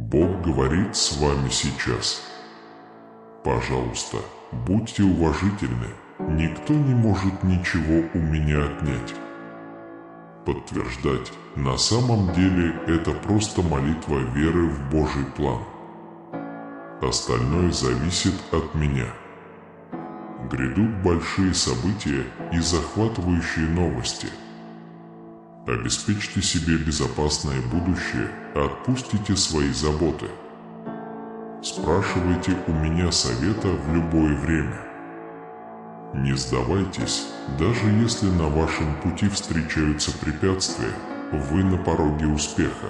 Бог говорит с вами сейчас. Пожалуйста, будьте уважительны. Никто не может ничего у меня отнять. Подтверждать, на самом деле это просто молитва веры в Божий план. Остальное зависит от меня. Грядут большие события и захватывающие новости. Обеспечьте себе безопасное будущее, отпустите свои заботы. Спрашивайте у меня совета в любое время. Не сдавайтесь, даже если на вашем пути встречаются препятствия, вы на пороге успеха.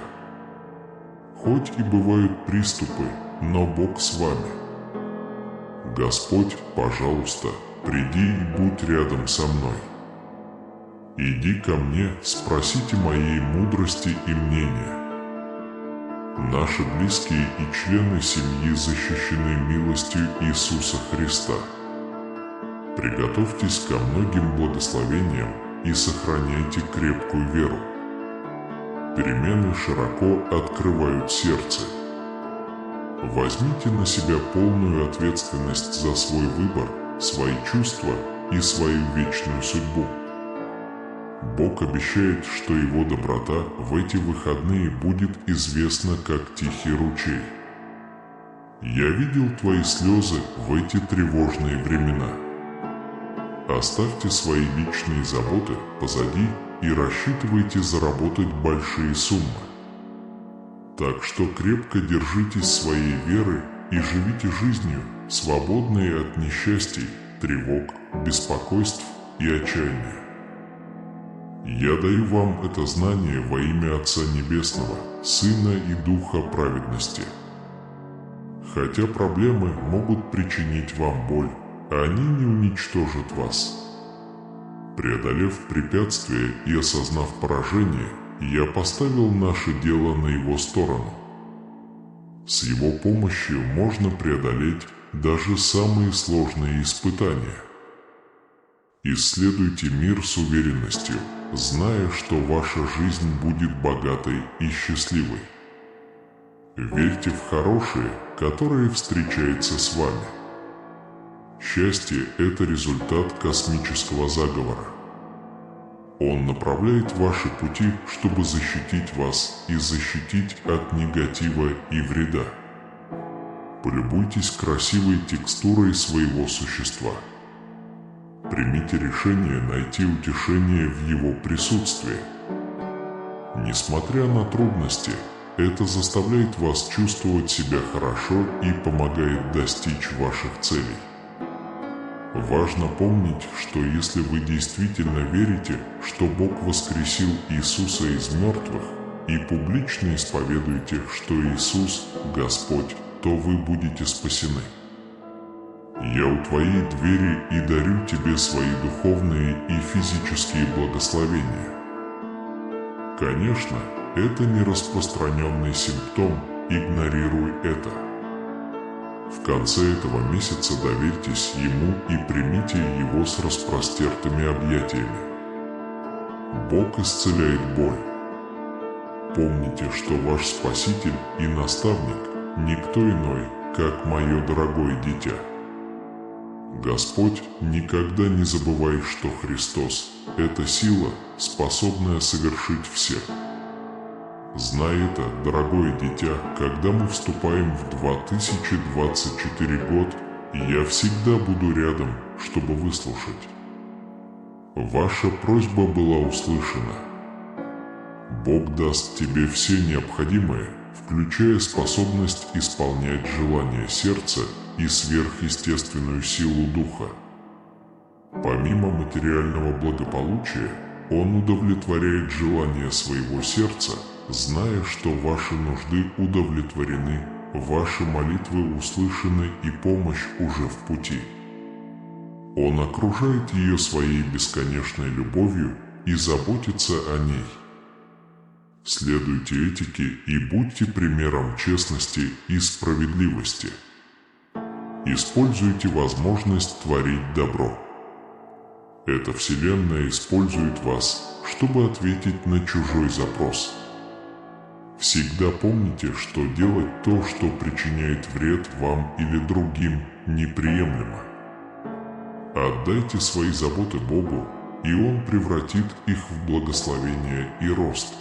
Хоть и бывают приступы, но Бог с вами. Господь, пожалуйста, приди и будь рядом со мной. Иди ко мне, спросите моей мудрости и мнения. Наши близкие и члены семьи защищены милостью Иисуса Христа. Приготовьтесь ко многим благословениям и сохраняйте крепкую веру. Перемены широко открывают сердце. Возьмите на себя полную ответственность за свой выбор, свои чувства и свою вечную судьбу. Бог обещает, что Его доброта в эти выходные будет известна как тихий ручей. Я видел твои слезы в эти тревожные времена. Оставьте свои личные заботы позади и рассчитывайте заработать большие суммы. Так что крепко держитесь своей веры и живите жизнью, свободной от несчастий, тревог, беспокойств и отчаяния. Я даю вам это знание во имя Отца Небесного, Сына и Духа праведности. Хотя проблемы могут причинить вам боль, они не уничтожат вас. Преодолев препятствия и осознав поражение, я поставил наше дело на Его сторону. С Его помощью можно преодолеть даже самые сложные испытания. Исследуйте мир с уверенностью, зная, что ваша жизнь будет богатой и счастливой. Верьте в хорошее, которое встречается с вами. Счастье – это результат космического заговора. Он направляет ваши пути, чтобы защитить вас и защитить от негатива и вреда. Полюбуйтесь красивой текстурой своего существа. Примите решение найти утешение в Его присутствии. Несмотря на трудности, это заставляет вас чувствовать себя хорошо и помогает достичь ваших целей. Важно помнить, что если вы действительно верите, что Бог воскресил Иисуса из мертвых, и публично исповедуете, что Иисус – Господь, то вы будете спасены. Я у твоей двери и дарю тебе свои духовные и физические благословения. Конечно, это не распространенный симптом, игнорируй это. В конце этого месяца доверьтесь Ему и примите Его с распростертыми объятиями. Бог исцеляет боль. Помните, что ваш Спаситель и Наставник – никто иной, как мое дорогое дитя. Господь, никогда не забывай, что Христос – это сила, способная совершить все. Знай это, дорогое дитя, когда мы вступаем в 2024 год, я всегда буду рядом, чтобы выслушать. Ваша просьба была услышана. Бог даст тебе все необходимое, включая способность исполнять желания сердца и сверхъестественную силу духа. Помимо материального благополучия, Он удовлетворяет желания своего сердца, зная, что ваши нужды удовлетворены, ваши молитвы услышаны и помощь уже в пути. Он окружает ее своей бесконечной любовью и заботится о ней. Следуйте этике и будьте примером честности и справедливости. Используйте возможность творить добро. Эта Вселенная использует вас, чтобы ответить на чужой запрос. Всегда помните, что делать то, что причиняет вред вам или другим, неприемлемо. Отдайте свои заботы Богу, и Он превратит их в благословение и рост.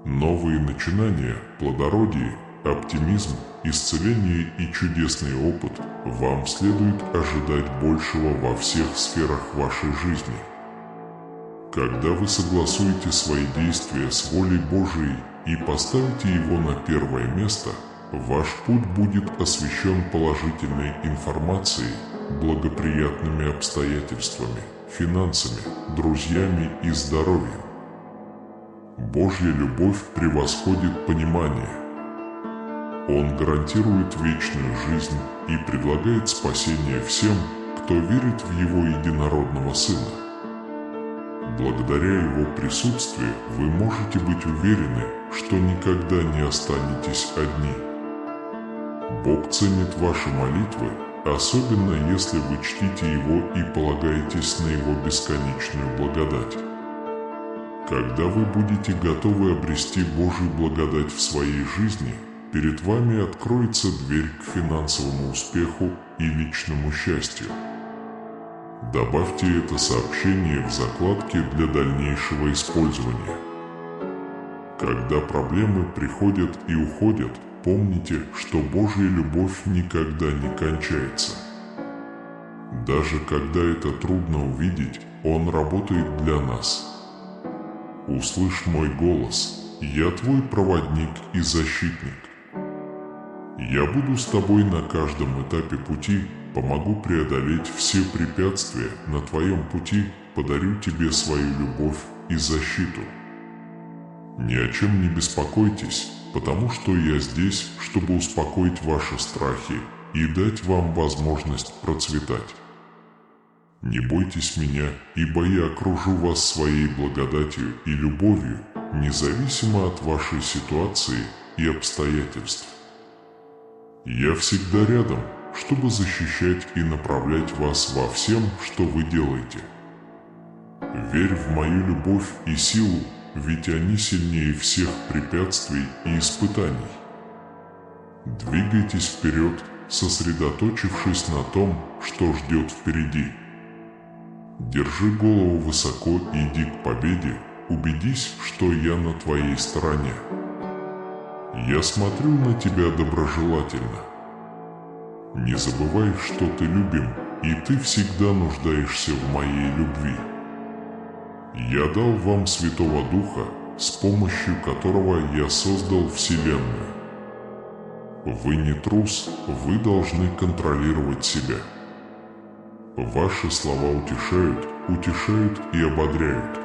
Новые начинания, плодородие, оптимизм, исцеление и чудесный опыт вам следует ожидать большего во всех сферах вашей жизни. Когда вы согласуете свои действия с волей Божией и поставите его на первое место, ваш путь будет освещен положительной информацией, благоприятными обстоятельствами, финансами, друзьями и здоровьем. Божья любовь превосходит понимание. Он гарантирует вечную жизнь и предлагает спасение всем, кто верит в Его единородного Сына. Благодаря Его присутствию вы можете быть уверены, что никогда не останетесь одни. Бог ценит ваши молитвы, особенно если вы чтите Его и полагаетесь на Его бесконечную благодать. Когда вы будете готовы обрести Божью благодать в своей жизни, перед вами откроется дверь к финансовому успеху и личному счастью. Добавьте это сообщение в закладки для дальнейшего использования. Когда проблемы приходят и уходят, помните, что Божья любовь никогда не кончается. Даже когда это трудно увидеть, Он работает для нас. Услышь мой голос, я твой проводник и защитник. Я буду с тобой на каждом этапе пути, помогу преодолеть все препятствия на твоем пути, подарю тебе свою любовь и защиту. Ни о чем не беспокойтесь, потому что я здесь, чтобы успокоить ваши страхи и дать вам возможность процветать. Не бойтесь меня, ибо я окружу вас своей благодатью и любовью, независимо от вашей ситуации и обстоятельств. Я всегда рядом, чтобы защищать и направлять вас во всем, что вы делаете. Верь в мою любовь и силу, ведь они сильнее всех препятствий и испытаний. Двигайтесь вперед, сосредоточившись на том, что ждет впереди. Держи голову высоко и иди к победе, убедись, что я на твоей стороне. Я смотрю на тебя доброжелательно. Не забывай, что ты любим, и ты всегда нуждаешься в моей любви. Я дал вам Святого Духа, с помощью которого я создал Вселенную. Вы не трус, вы должны контролировать себя. Ваши слова утешают и ободряют.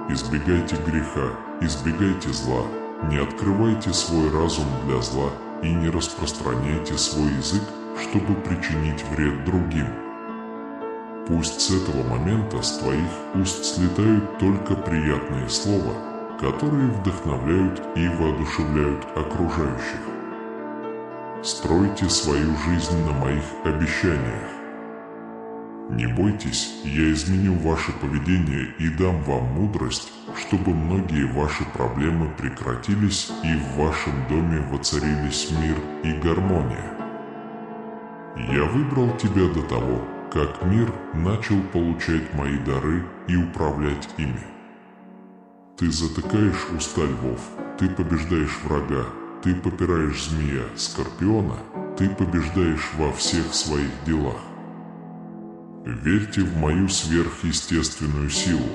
Избегайте греха, избегайте зла, не открывайте свой разум для зла и не распространяйте свой язык, чтобы причинить вред другим. Пусть с этого момента с твоих уст слетают только приятные слова, которые вдохновляют и воодушевляют окружающих. Стройте свою жизнь на моих обещаниях. Не бойтесь, я изменю ваше поведение и дам вам мудрость, чтобы многие ваши проблемы прекратились и в вашем доме воцарились мир и гармония. Я выбрал тебя до того, как мир начал получать мои дары и управлять ими. Ты затыкаешь уста львов, ты побеждаешь врага, ты попираешь змея, скорпиона, ты побеждаешь во всех своих делах. Верьте в мою сверхъестественную силу.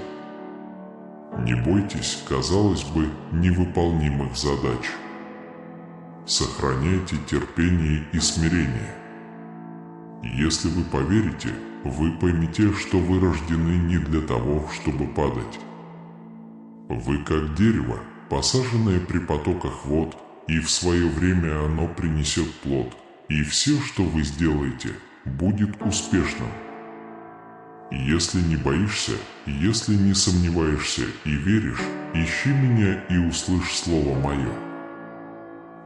Не бойтесь, казалось бы, невыполнимых задач. Сохраняйте терпение и смирение. Если вы поверите, вы поймете, что вы рождены не для того, чтобы падать. Вы как дерево, посаженное при потоках вод, и в свое время оно принесет плод, и все, что вы сделаете, будет успешным. Если не боишься, если не сомневаешься и веришь, ищи меня и услышь слово мое.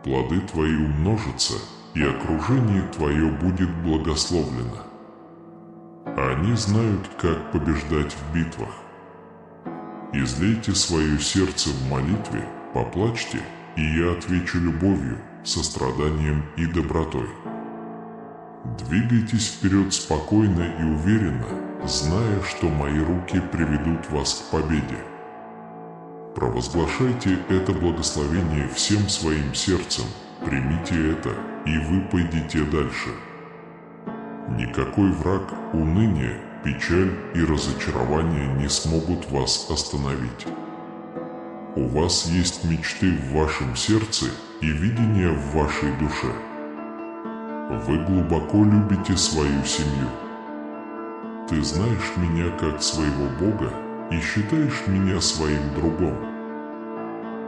Плоды твои умножатся, и окружение твое будет благословлено. Они знают, как побеждать в битвах. Излейте свое сердце в молитве, Поплачьте, и я отвечу любовью, состраданием и добротой. Двигайтесь вперед спокойно и уверенно, зная, что мои руки приведут вас к победе. Провозглашайте это благословение всем своим сердцем, примите это, и вы пойдете дальше. Никакой враг, уныние, печаль и разочарование не смогут вас остановить. У вас есть мечты в вашем сердце и видение в вашей душе. Вы глубоко любите свою семью. Ты знаешь меня как своего Бога и считаешь меня своим другом.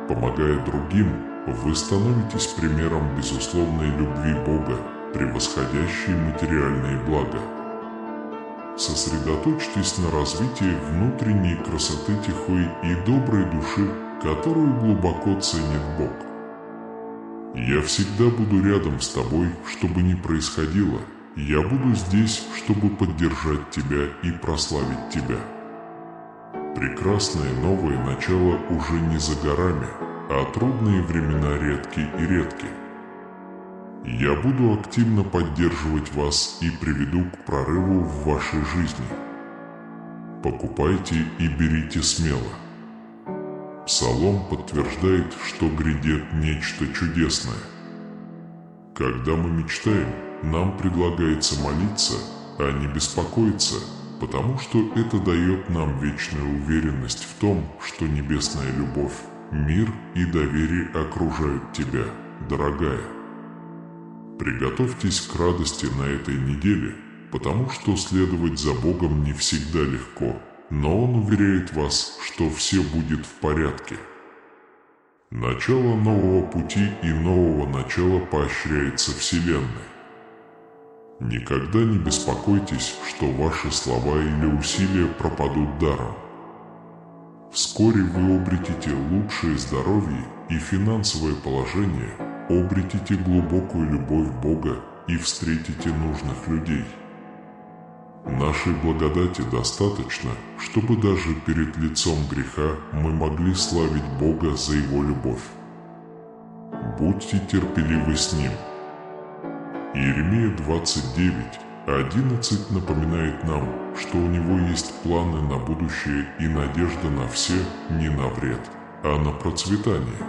Помогая другим, вы становитесь примером безусловной любви Бога, превосходящей материальные блага. Сосредоточьтесь на развитии внутренней красоты тихой и доброй души, которую глубоко ценит Бог. Я всегда буду рядом с тобой, что бы ни происходило. Я буду здесь, чтобы поддержать тебя и прославить тебя. Прекрасное новое начало уже не за горами, а трудные времена редки и редки. Я буду активно поддерживать вас и приведу к прорыву в вашей жизни. Покупайте и берите смело. Псалом подтверждает, что грядет нечто чудесное. Когда мы мечтаем, нам предлагается молиться, а не беспокоиться, потому что это дает нам вечную уверенность в том, что небесная любовь, мир и доверие окружают тебя, дорогая. Приготовьтесь к радости на этой неделе, потому что следовать за Богом не всегда легко, но Он уверяет вас, что все будет в порядке. Начало нового пути и нового начала поощряется Вселенной. Никогда не беспокойтесь, что ваши слова или усилия пропадут даром. Вскоре вы обретете лучшее здоровье и финансовое положение, обретете глубокую любовь Бога и встретите нужных людей. Нашей благодати достаточно, чтобы даже перед лицом греха мы могли славить Бога за Его любовь. Будьте терпеливы с Ним. Иеремия 29:11 напоминает нам, что у Него есть планы на будущее и надежда на все, не на вред, а на процветание.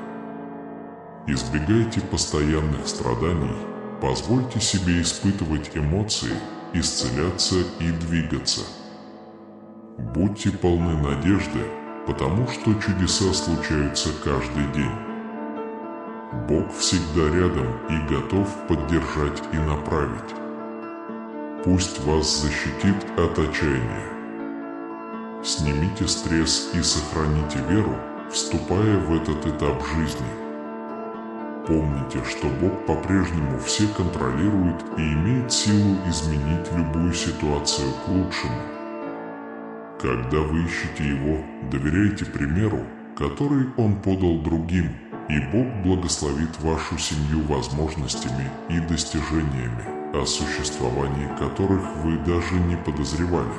Избегайте постоянных страданий, позвольте себе испытывать эмоции, исцеляться и двигаться. Будьте полны надежды, потому что чудеса случаются каждый день. Бог всегда рядом и готов поддержать и направить. Пусть вас защитит от отчаяния. Снимите стресс и сохраните веру, вступая в этот этап жизни. Помните, что Бог по-прежнему все контролирует и имеет силу изменить любую ситуацию к лучшему. Когда вы ищете Его, доверяйте примеру, который Он подал другим, и Бог благословит вашу семью возможностями и достижениями, о существовании которых вы даже не подозревали.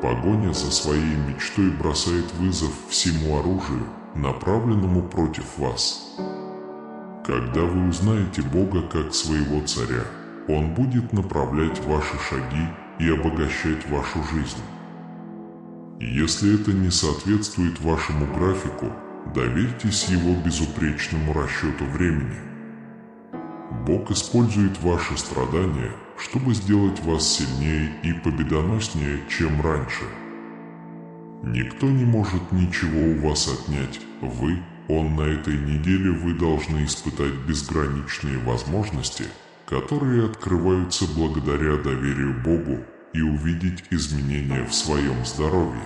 Погоня за своей мечтой бросает вызов всему оружию, направленному против вас. Когда вы узнаете Бога как своего царя, Он будет направлять ваши шаги и обогащать вашу жизнь. Если это не соответствует вашему графику, доверьтесь Его безупречному расчету времени. Бог использует ваши страдания, чтобы сделать вас сильнее и победоноснее, чем раньше. Никто не может ничего у вас отнять, Он на этой неделе вы должны испытать безграничные возможности, которые открываются благодаря доверию Богу, и увидеть изменения в своем здоровье.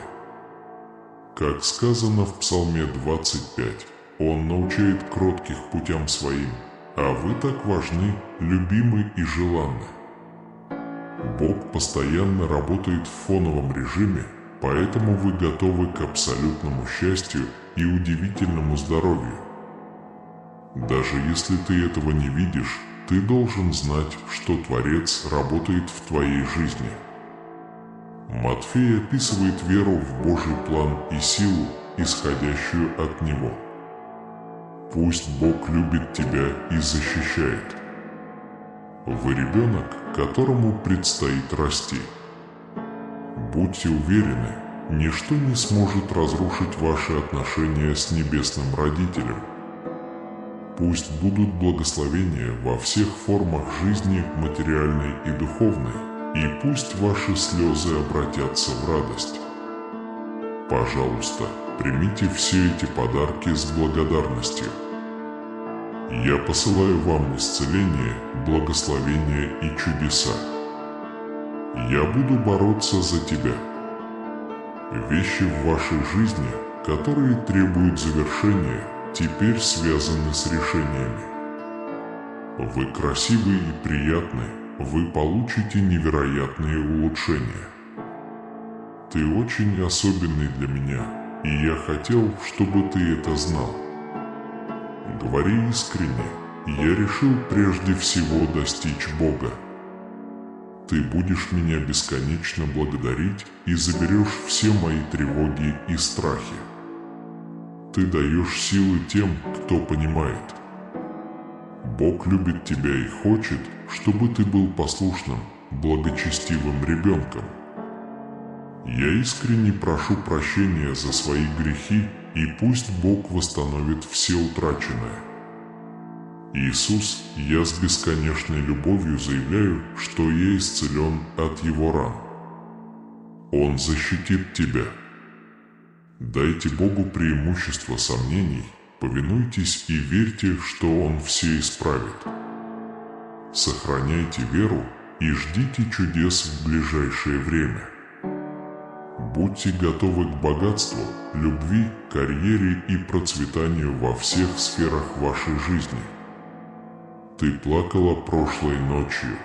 Как сказано в Псалме 25, Он научает кротких путям своим, а вы так важны, любимы и желанны. Бог постоянно работает в фоновом режиме, поэтому вы готовы к абсолютному счастью и удивительному здоровью. Даже если ты этого не видишь, ты должен знать, что Творец работает в твоей жизни. Матфей описывает веру в Божий план и силу, исходящую от Него. Пусть Бог любит тебя и защищает. Вы ребенок, которому предстоит расти. Будьте уверены, ничто не сможет разрушить ваши отношения с Небесным Родителем. Пусть будут благословения во всех формах жизни, материальной и духовной, и пусть ваши слезы обратятся в радость. Пожалуйста, примите все эти подарки с благодарностью. Я посылаю вам исцеление, благословение и чудеса. Я буду бороться за тебя. Вещи в вашей жизни, которые требуют завершения, теперь связаны с решениями. Вы красивы и приятны, вы получите невероятные улучшения. Ты очень особенный для меня, и я хотел, чтобы ты это знал. Говори искренне, я решил прежде всего достичь Бога. Ты будешь меня бесконечно благодарить и заберешь все мои тревоги и страхи. Ты даешь силы тем, кто понимает. Бог любит тебя и хочет, чтобы ты был послушным, благочестивым ребенком. Я искренне прошу прощения за свои грехи, и пусть Бог восстановит все утраченное. Иисус, я с бесконечной любовью заявляю, что я исцелен от Его ран. Он защитит тебя. Дайте Богу преимущество сомнений, повинуйтесь и верьте, что Он все исправит. Сохраняйте веру и ждите чудес в ближайшее время. Будьте готовы к богатству, любви, карьере и процветанию во всех сферах вашей жизни. Ты плакала прошлой ночью.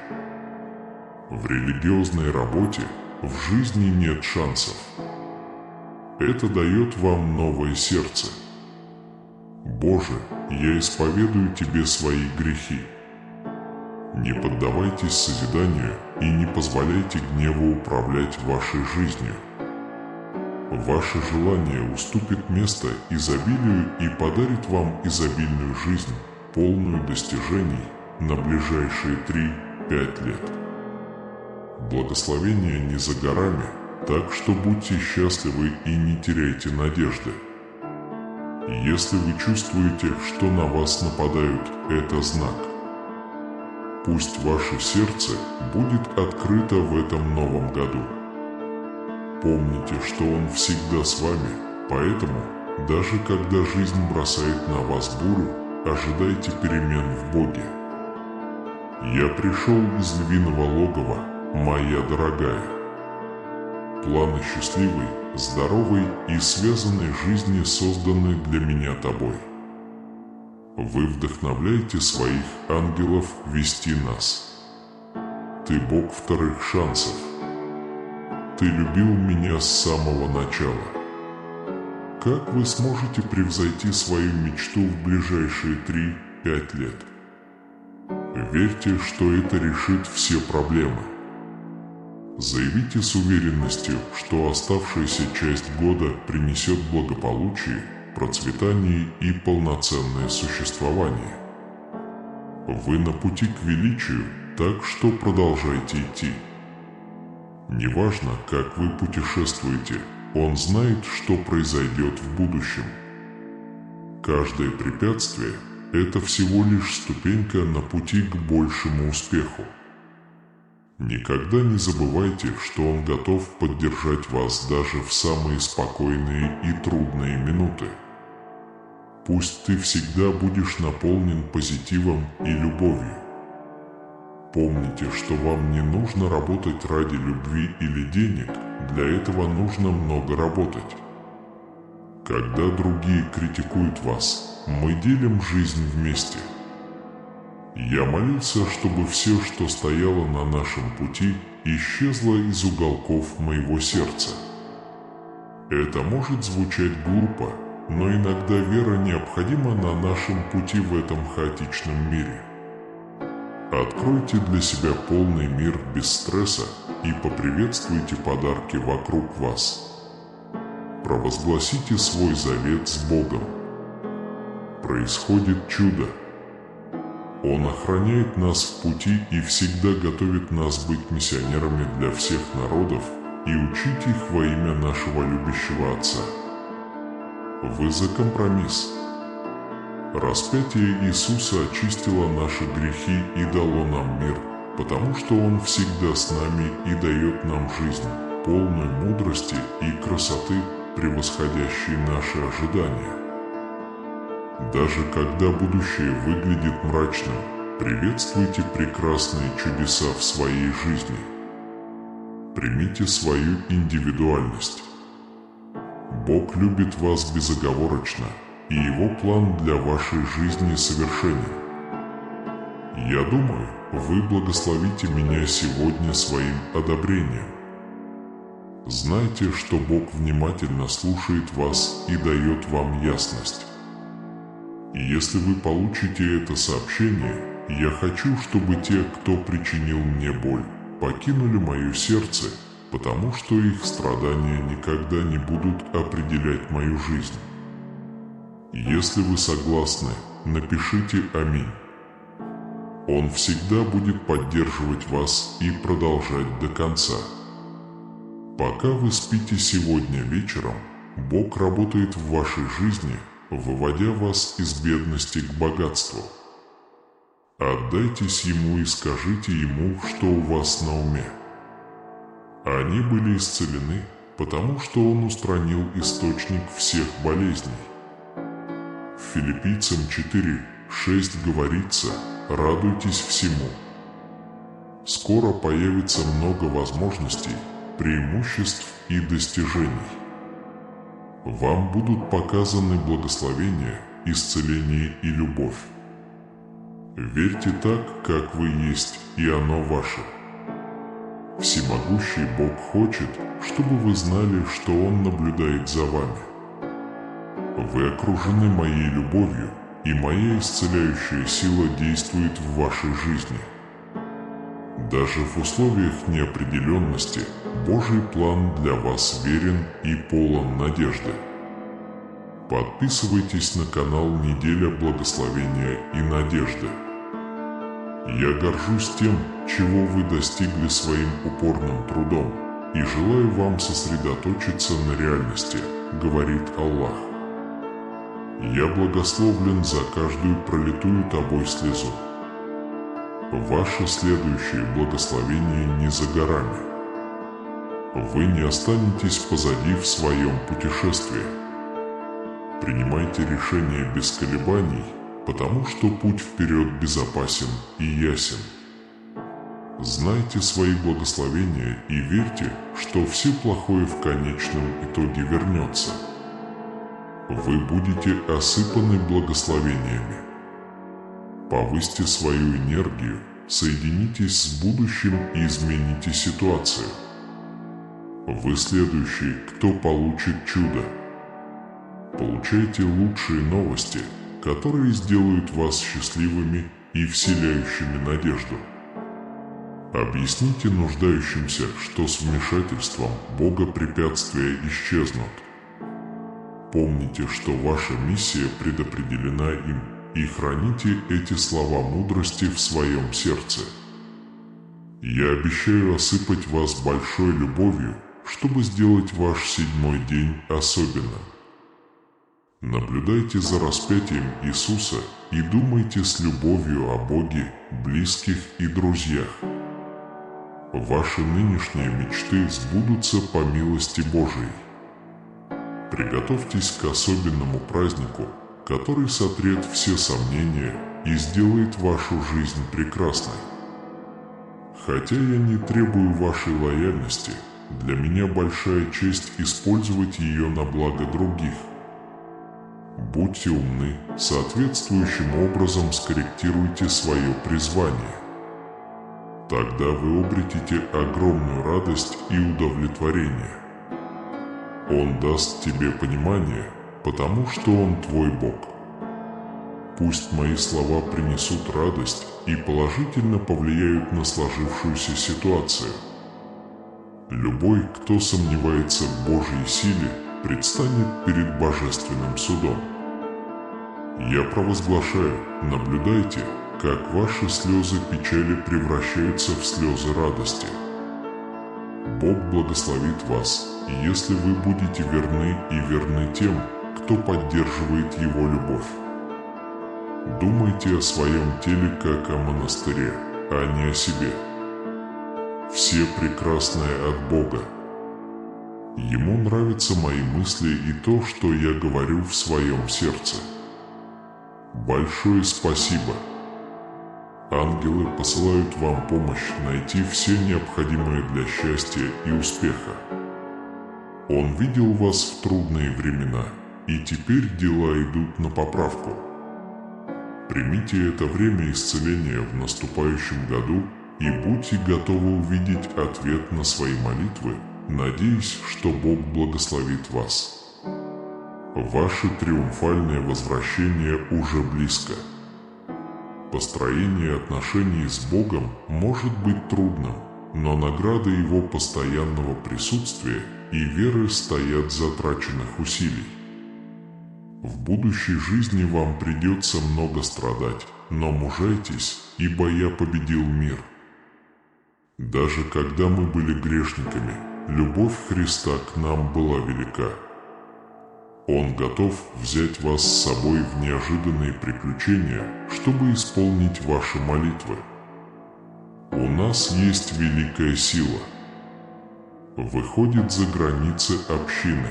В религиозной работе в жизни нет шансов. Это дает вам новое сердце. Боже, я исповедую Тебе свои грехи. Не поддавайтесь созиданию и не позволяйте гневу управлять вашей жизнью. Ваше желание уступит место изобилию и подарит вам изобильную жизнь, полную достижений на ближайшие 3-5 лет. Благословение не за горами, так что будьте счастливы и не теряйте надежды. Если вы чувствуете, что на вас нападают, это знак. Пусть ваше сердце будет открыто в этом новом году. Помните, что Он всегда с вами, поэтому, даже когда жизнь бросает на вас бурю, ожидайте перемен в Боге. Я пришел из львиного логова, моя дорогая. Планы счастливой, здоровой и связанной жизни созданы для меня тобой. Вы вдохновляете своих ангелов вести нас. Ты Бог вторых шансов. Ты любил меня с самого начала. Как вы сможете превзойти свою мечту в ближайшие 3-5 лет? Верьте, что это решит все проблемы. Заявите с уверенностью, что оставшаяся часть года принесет благополучие, процветание и полноценное существование. Вы на пути к величию, так что продолжайте идти. Неважно, как вы путешествуете, Он знает, что произойдет в будущем. Каждое препятствие – это всего лишь ступенька на пути к большему успеху. Никогда не забывайте, что Он готов поддержать вас даже в самые спокойные и трудные минуты. Пусть ты всегда будешь наполнен позитивом и любовью. Помните, что вам не нужно работать ради любви или денег, для этого нужно много работать. Когда другие критикуют вас, мы делим жизнь вместе. Я молился, чтобы все, что стояло на нашем пути, исчезло из уголков моего сердца. Это может звучать глупо, но иногда вера необходима на нашем пути в этом хаотичном мире. Откройте для себя полный мир без стресса и поприветствуйте подарки вокруг вас. Провозгласите свой завет с Богом. происходит чудо. Он охраняет нас в пути и всегда готовит нас быть миссионерами для всех народов и учить их во имя нашего любящего Отца. Вы за компромисс. Распятие Иисуса очистило наши грехи и дало нам мир, потому что Он всегда с нами и дает нам жизнь, полную мудрости и красоты, превосходящей наши ожидания. Даже когда будущее выглядит мрачным, приветствуйте прекрасные чудеса в своей жизни. Примите свою индивидуальность. Бог любит вас безоговорочно, и Его план для вашей жизни совершенен. Я думаю, вы благословите меня сегодня своим одобрением. Знайте, что Бог внимательно слушает вас и дает вам ясность. И если вы получите это сообщение, я хочу, чтобы те, кто причинил мне боль, покинули мое сердце, потому что их страдания никогда не будут определять мою жизнь. Если вы согласны, напишите «Аминь». Он всегда будет поддерживать вас и продолжать до конца. Пока вы спите сегодня вечером, Бог работает в вашей жизни, выводя вас из бедности к богатству. Отдайтесь Ему и скажите Ему, что у вас на уме. Они были исцелены, потому что Он устранил источник всех болезней. В Филиппийцам 4:6 говорится: «Радуйтесь всему». Скоро появится много возможностей, преимуществ и достижений. Вам будут показаны благословение, исцеление и любовь. Верьте так, как вы есть, и оно ваше. Всемогущий Бог хочет, чтобы вы знали, что Он наблюдает за вами. Вы окружены моей любовью, и моя исцеляющая сила действует в вашей жизни. Даже в условиях неопределенности Божий план для вас верен и полон надежды. Подписывайтесь на канал «Неделя благословения и надежды». Я горжусь тем, чего вы достигли своим упорным трудом, и желаю вам сосредоточиться на реальности, говорит Аллах. Я благословлен за каждую пролитую тобой слезу. Ваше следующее благословение не за горами. Вы не останетесь позади в своем путешествии. Принимайте решения без колебаний, потому что путь вперед безопасен и ясен. Знайте свои благословения и верьте, что все плохое в конечном итоге вернется. Вы будете осыпаны благословениями. Повысьте свою энергию, соединитесь с будущим и измените ситуацию. Вы следующий, кто получит чудо. Получайте лучшие новости, которые сделают вас счастливыми и вселяющими надежду. Объясните нуждающимся, что с вмешательством Бога препятствия исчезнут. Помните, что ваша миссия предопределена им, и храните эти слова мудрости в своем сердце. Я обещаю осыпать вас большой любовью, чтобы сделать ваш 7-й день особенным. Наблюдайте за распятием Иисуса и думайте с любовью о Боге, близких и друзьях. Ваши нынешние мечты сбудутся по милости Божией. Приготовьтесь к особенному празднику, который сотрет все сомнения и сделает вашу жизнь прекрасной. Хотя я не требую вашей лояльности, для меня большая честь использовать ее на благо других. Будьте умны, соответствующим образом скорректируйте свое призвание. Тогда вы обретете огромную радость и удовлетворение. Он даст тебе понимание, потому что Он твой Бог. Пусть мои слова принесут радость и положительно повлияют на сложившуюся ситуацию. Любой, кто сомневается в Божьей силе, предстанет перед Божественным судом. Я провозглашаю, наблюдайте, как ваши слезы печали превращаются в слезы радости. Бог благословит вас, если вы будете верны и верны тем, кто поддерживает Его любовь. Думайте о своем теле как о монастыре, а не о себе. Все прекрасные от Бога. Ему нравятся мои мысли и то, что я говорю в своем сердце. Большое спасибо. Ангелы посылают вам помощь найти все необходимое для счастья и успеха. Он видел вас в трудные времена, и теперь дела идут на поправку. Примите это время исцеления в наступающем году и будьте готовы увидеть ответ на свои молитвы, надеясь, что Бог благословит вас. Ваше триумфальное возвращение уже близко. Построение отношений с Богом может быть трудным, но награда Его постоянного присутствия и веры стоят затраченных усилий. В будущей жизни вам придется много страдать, но мужайтесь, ибо я победил мир. Даже когда мы были грешниками, любовь Христа к нам была велика. Он готов взять вас с собой в неожиданные приключения, чтобы исполнить ваши молитвы. У нас есть великая сила. Выходит за границы общины.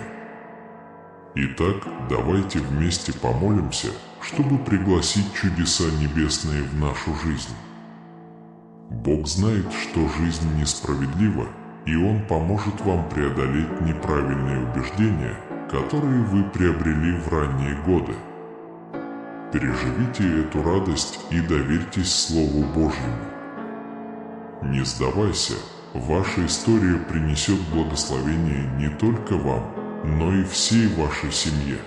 Итак, давайте вместе помолимся, чтобы пригласить чудеса небесные в нашу жизнь. Бог знает, что жизнь несправедлива, и Он поможет вам преодолеть неправильные убеждения, которые вы приобрели в ранние годы. Переживите эту радость и доверьтесь Слову Божьему. Не сдавайся, ваша история принесет благословение не только вам, но и всей вашей семье.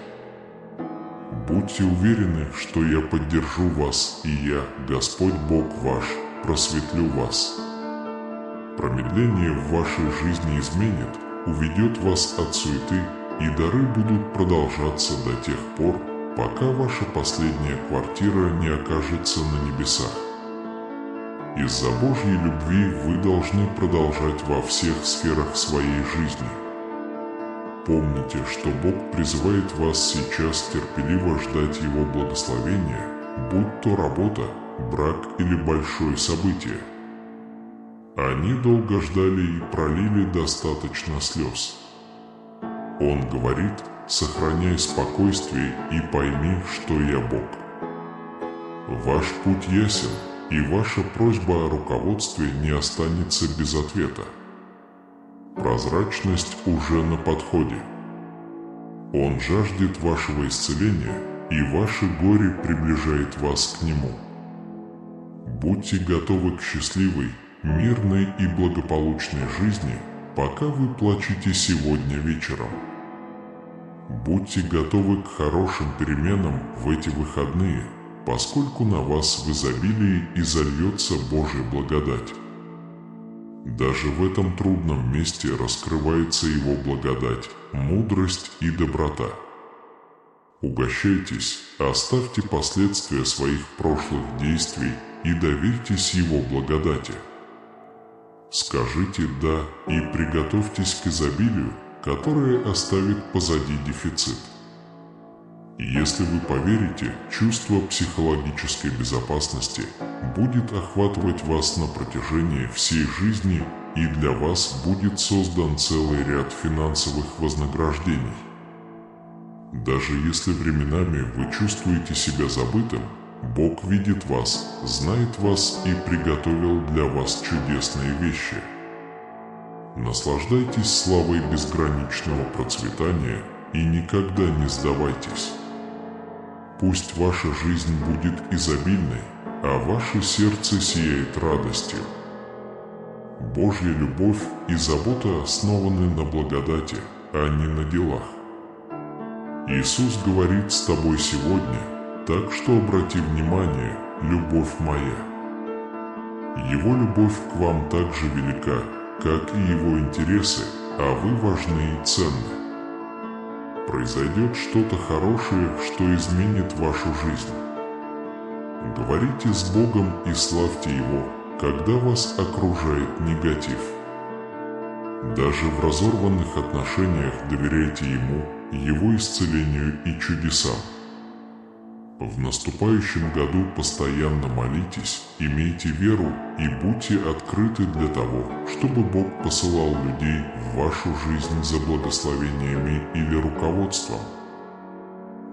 Будьте уверены, что я поддержу вас, и я, Господь Бог ваш, просветлю вас. Промедление в вашей жизни изменит, уведет вас от суеты, и дары будут продолжаться до тех пор, пока ваша последняя квартира не окажется на небесах. Из-за Божьей любви вы должны продолжать во всех сферах своей жизни. Помните, что Бог призывает вас сейчас терпеливо ждать Его благословения, будь то работа, брак или большое событие. Они долго ждали и пролили достаточно слез. Он говорит: сохраняй спокойствие и пойми, что я Бог. Ваш путь ясен, и ваша просьба о руководстве не останется без ответа. Прозрачность уже на подходе. Он жаждет вашего исцеления, и ваше горе приближает вас к Нему. Будьте готовы к счастливой, мирной и благополучной жизни, пока вы плачете сегодня вечером. Будьте готовы к хорошим переменам в эти выходные, поскольку на вас в изобилии изольется Божья благодать. Даже в этом трудном месте раскрывается Его благодать, мудрость и доброта. Угощайтесь, оставьте последствия своих прошлых действий и доверьтесь Его благодати. Скажите «да» и приготовьтесь к изобилию, которое оставит позади дефицит. Если вы поверите, чувство психологической безопасности будет охватывать вас на протяжении всей жизни, и для вас будет создан целый ряд финансовых вознаграждений. Даже если временами вы чувствуете себя забытым, Бог видит вас, знает вас и приготовил для вас чудесные вещи. Наслаждайтесь славой безграничного процветания и никогда не сдавайтесь. Пусть ваша жизнь будет изобильной, а ваше сердце сияет радостью. Божья любовь и забота основаны на благодати, а не на делах. Иисус говорит с тобой сегодня, так что обрати внимание, любовь моя. Его любовь к вам так же велика, как и Его интересы, а вы важны и ценны. произойдет что-то хорошее, что изменит вашу жизнь. Говорите с Богом и славьте Его, когда вас окружает негатив. Даже в разорванных отношениях доверяйте Ему, Его исцелению и чудесам. В наступающем году постоянно молитесь, имейте веру и будьте открыты для того, чтобы Бог посылал людей в вашу жизнь за благословениями или руководством.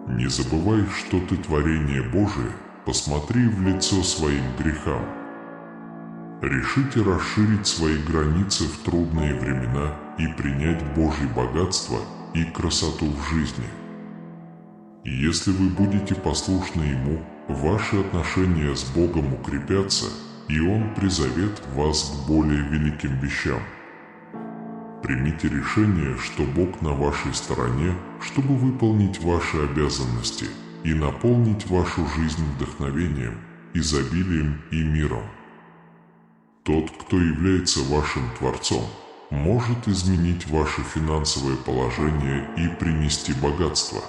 Не забывай, что ты творение Божие, посмотри в лицо своим грехам. Решите расширить свои границы в трудные времена и принять Божье богатство и красоту в жизни. И если вы будете послушны Ему, ваши отношения с Богом укрепятся, и Он призовет вас к более великим вещам. Примите решение, что Бог на вашей стороне, чтобы выполнить ваши обязанности и наполнить вашу жизнь вдохновением, изобилием и миром. Тот, кто является вашим Творцом, может изменить ваше финансовое положение и принести богатство.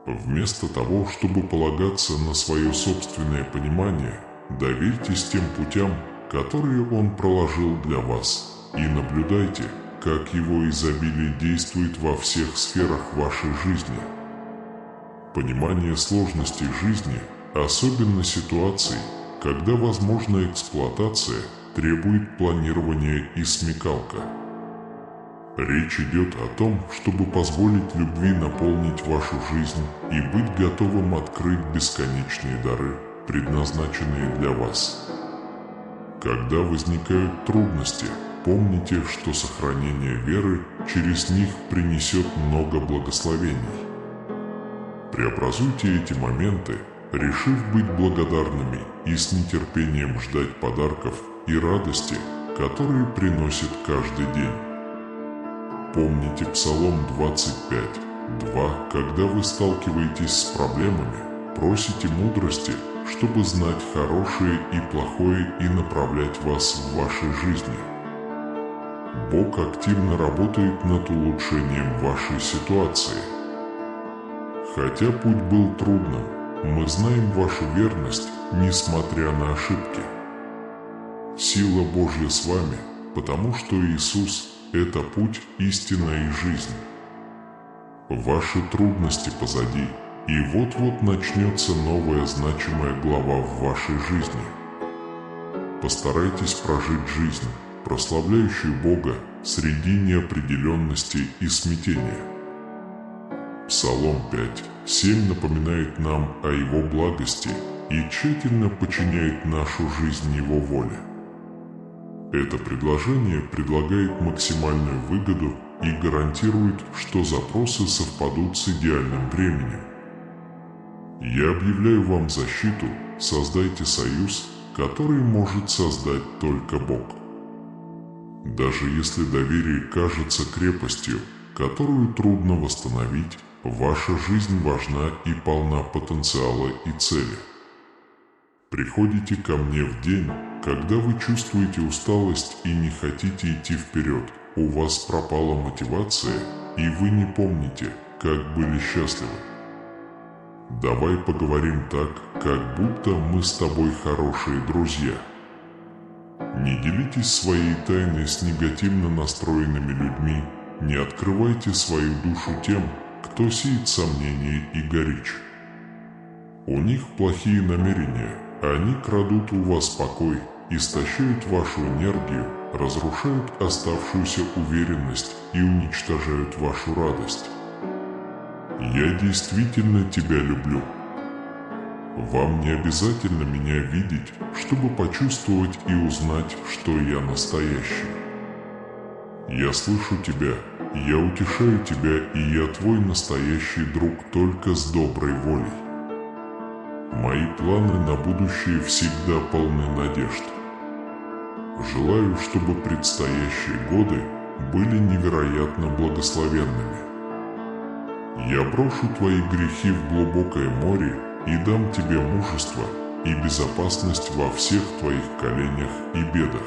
Вместо того, чтобы полагаться на свое собственное понимание, доверьтесь тем путям, которые Он проложил для вас, и наблюдайте, как Его изобилие действует во всех сферах вашей жизни. Понимание сложностей жизни, особенно ситуаций, когда возможна эксплуатация, требует планирования и смекалка. Речь идет о том, чтобы позволить любви наполнить вашу жизнь и быть готовым открыть бесконечные дары, предназначенные для вас. Когда возникают трудности, помните, что сохранение веры через них принесет много благословений. Преобразуйте эти моменты, решив быть благодарными и с нетерпением ждать подарков и радости, которые приносит каждый день. Помните Псалом 25:2, когда вы сталкиваетесь с проблемами, просите мудрости, чтобы знать хорошее и плохое и направлять вас в вашей жизни. Бог активно работает над улучшением вашей ситуации. Хотя путь был трудным, мы знаем вашу верность, несмотря на ошибки. Сила Божья с вами, потому что Иисус – это путь, истина и жизнь. Ваши трудности позади, и вот-вот начнется новая значимая глава в вашей жизни. Постарайтесь прожить жизнь, прославляющую Бога среди неопределенности и смятения. Псалом 5:7 напоминает нам о Его благости и тщательно подчиняет нашу жизнь Его воле. Это предложение предлагает максимальную выгоду и гарантирует, что запросы совпадут с идеальным временем. Я объявляю вам защиту, создайте союз, который может создать только Бог. Даже если доверие кажется крепостью, которую трудно восстановить, ваша жизнь важна и полна потенциала и цели. Приходите ко мне в день, когда вы чувствуете усталость и не хотите идти вперед, у вас пропала мотивация, и вы не помните, как были счастливы. Давай поговорим так, как будто мы с тобой хорошие друзья. Не делитесь своей тайной с негативно настроенными людьми, не открывайте свою душу тем, кто сеет сомнения и горечь. У них плохие намерения, они крадут у вас покой, истощают вашу энергию, разрушают оставшуюся уверенность и уничтожают вашу радость. Я действительно тебя люблю. Вам не обязательно меня видеть, чтобы почувствовать и узнать, что я настоящий. Я слышу тебя, я утешаю тебя, и я твой настоящий друг только с доброй волей. Мои планы на будущее всегда полны надежд. Желаю, чтобы предстоящие годы были невероятно благословенными. Я брошу твои грехи в глубокое море и дам тебе мужество и безопасность во всех твоих коленях и бедах.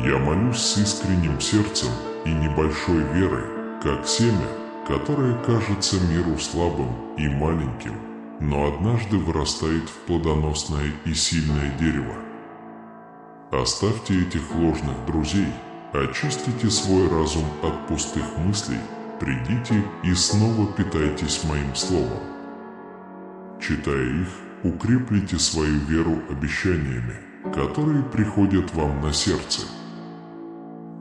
Я молюсь с искренним сердцем и небольшой верой, как семя, которое кажется миру слабым и маленьким, но однажды вырастает в плодоносное и сильное дерево. Оставьте этих ложных друзей, очистите свой разум от пустых мыслей, придите и снова питайтесь моим словом. Читая их, укреплите свою веру обещаниями, которые приходят вам на сердце.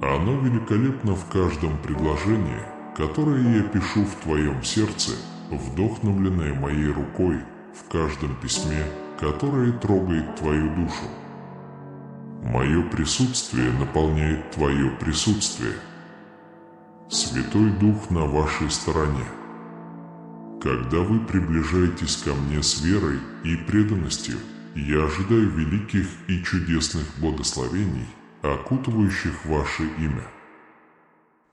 Оно великолепно в каждом предложении, которое я пишу в твоем сердце, вдохновленное моей рукой, в каждом письме, которое трогает твою душу. Мое присутствие наполняет твое присутствие. Святой Дух на вашей стороне. Когда вы приближаетесь ко мне с верой и преданностью, я ожидаю великих и чудесных благословений, окутывающих ваше имя.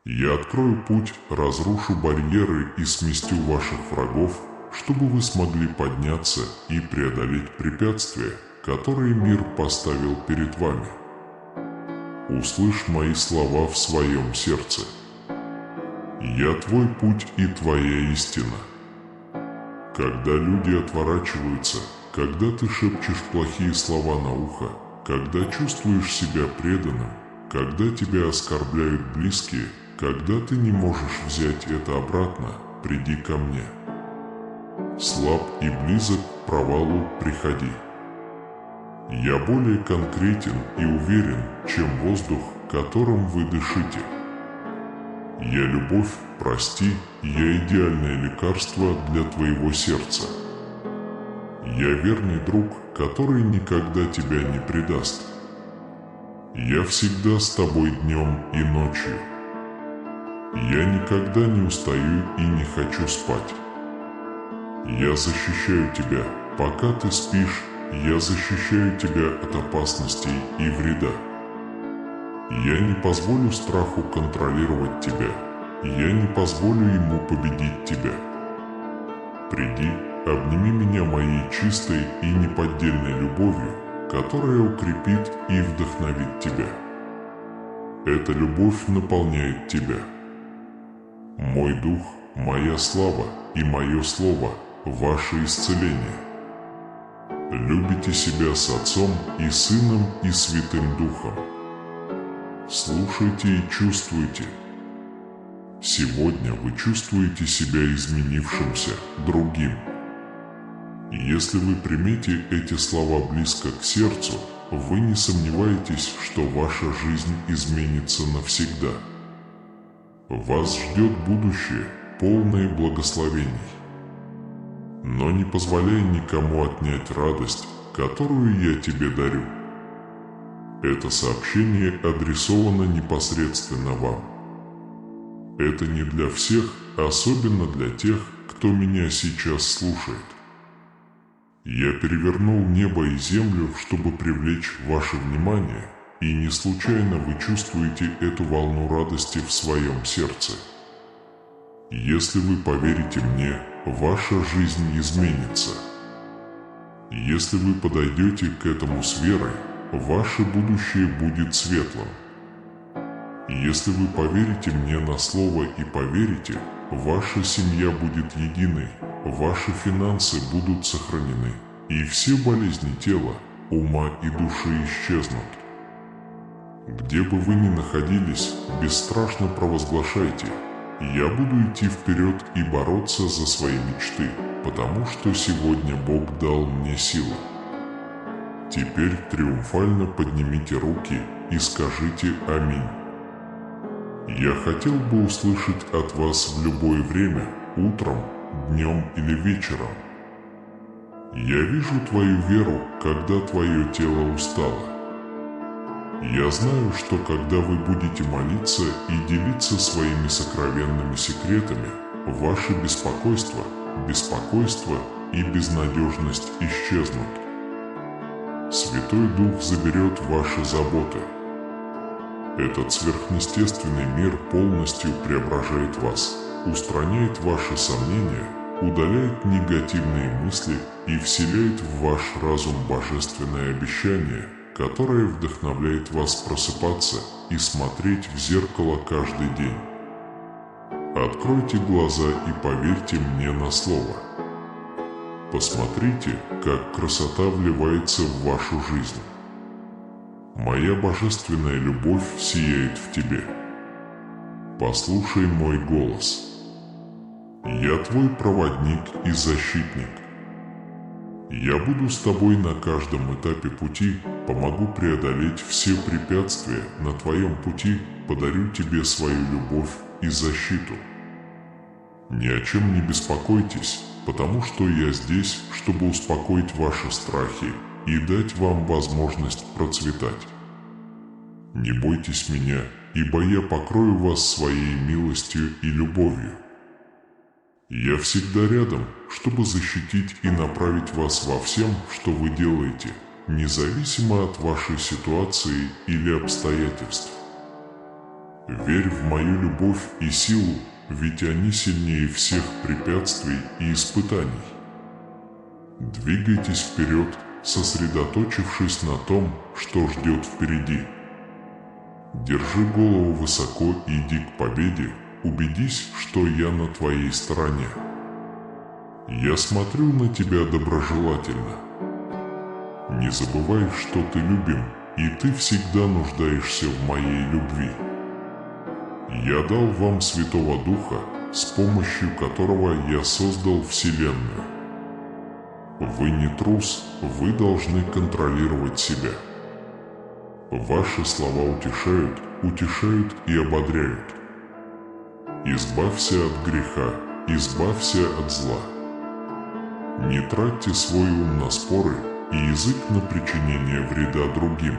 Я открою путь, разрушу барьеры и сместю ваших врагов, чтобы вы смогли подняться и преодолеть препятствия, которые мир поставил перед вами. Услышь мои слова в своем сердце. Я твой путь и твоя истина. Когда люди отворачиваются, когда ты шепчешь плохие слова на ухо, когда чувствуешь себя преданным, когда тебя оскорбляют близкие, когда ты не можешь взять это обратно, приди ко мне. Слаб и близок к провалу приходи. Я более конкретен и уверен, чем воздух, которым вы дышите. Я любовь, прости, я идеальное лекарство для твоего сердца. Я верный друг, который никогда тебя не предаст. Я всегда с тобой днем и ночью. Я никогда не устаю и не хочу спать. Я защищаю тебя, пока ты спишь, я защищаю тебя от опасностей и вреда. Я не позволю страху контролировать тебя. Я не позволю ему победить тебя. Приди, обними меня моей чистой и неподдельной любовью, которая укрепит и вдохновит тебя. Эта любовь наполняет тебя. Мой дух, моя слава и мое слово – ваше исцеление. Любите себя с Отцом и Сыном и Святым Духом. Слушайте и чувствуйте. Сегодня вы чувствуете себя изменившимся, другим. Если вы примете эти слова близко к сердцу, вы не сомневаетесь, что ваша жизнь изменится навсегда. Вас ждет будущее, полное благословений. Но не позволяй никому отнять радость, которую я тебе дарю. Это сообщение адресовано непосредственно вам. Это не для всех, особенно для тех, кто меня сейчас слушает. Я перевернул небо и землю, чтобы привлечь ваше внимание, и не случайно вы чувствуете эту волну радости в своем сердце. Если вы поверите мне, ваша жизнь изменится. Если вы подойдете к этому с верой, ваше будущее будет светлым. Если вы поверите мне на слово и поверите, ваша семья будет единой, ваши финансы будут сохранены, и все болезни тела, ума и души исчезнут. Где бы вы ни находились, бесстрашно провозглашайте: «Я буду идти вперед и бороться за свои мечты, потому что сегодня Бог дал мне силы». Теперь триумфально поднимите руки и скажите «Аминь». Я хотел бы услышать от вас в любое время, утром, днем или вечером. Я вижу твою веру, когда твое тело устало. Я знаю, что когда вы будете молиться и делиться своими сокровенными секретами, ваше беспокойство и безнадежность исчезнут. Святой Дух заберет ваши заботы. Этот сверхъестественный мир полностью преображает вас, устраняет ваши сомнения, удаляет негативные мысли и вселяет в ваш разум божественное обещание, которое вдохновляет вас просыпаться и смотреть в зеркало каждый день. Откройте глаза и поверьте мне на слово. Посмотрите, как красота вливается в вашу жизнь. Моя божественная любовь сияет в тебе. Послушай мой голос. Я твой проводник и защитник. Я буду с тобой на каждом этапе пути, помогу преодолеть все препятствия на твоем пути, подарю тебе свою любовь и защиту. Ни о чем не беспокойтесь, потому что я здесь, чтобы успокоить ваши страхи и дать вам возможность процветать. Не бойтесь меня, ибо я покрою вас своей милостью и любовью. Я всегда рядом, чтобы защитить и направить вас во всем, что вы делаете, независимо от вашей ситуации или обстоятельств. Верь в мою любовь и силу, ведь они сильнее всех препятствий и испытаний. Двигайтесь вперед, сосредоточившись на том, что ждет впереди. Держи голову высоко и иди к победе, убедись, что я на твоей стороне. Я смотрю на тебя доброжелательно. Не забывай, что ты любим, и ты всегда нуждаешься в моей любви. Я дал вам Святого Духа, с помощью которого я создал Вселенную. Вы не трус, вы должны контролировать себя. Ваши слова утешают и ободряют. Избавься от греха, избавься от зла. Не тратьте свой ум на споры и язык на причинение вреда другим.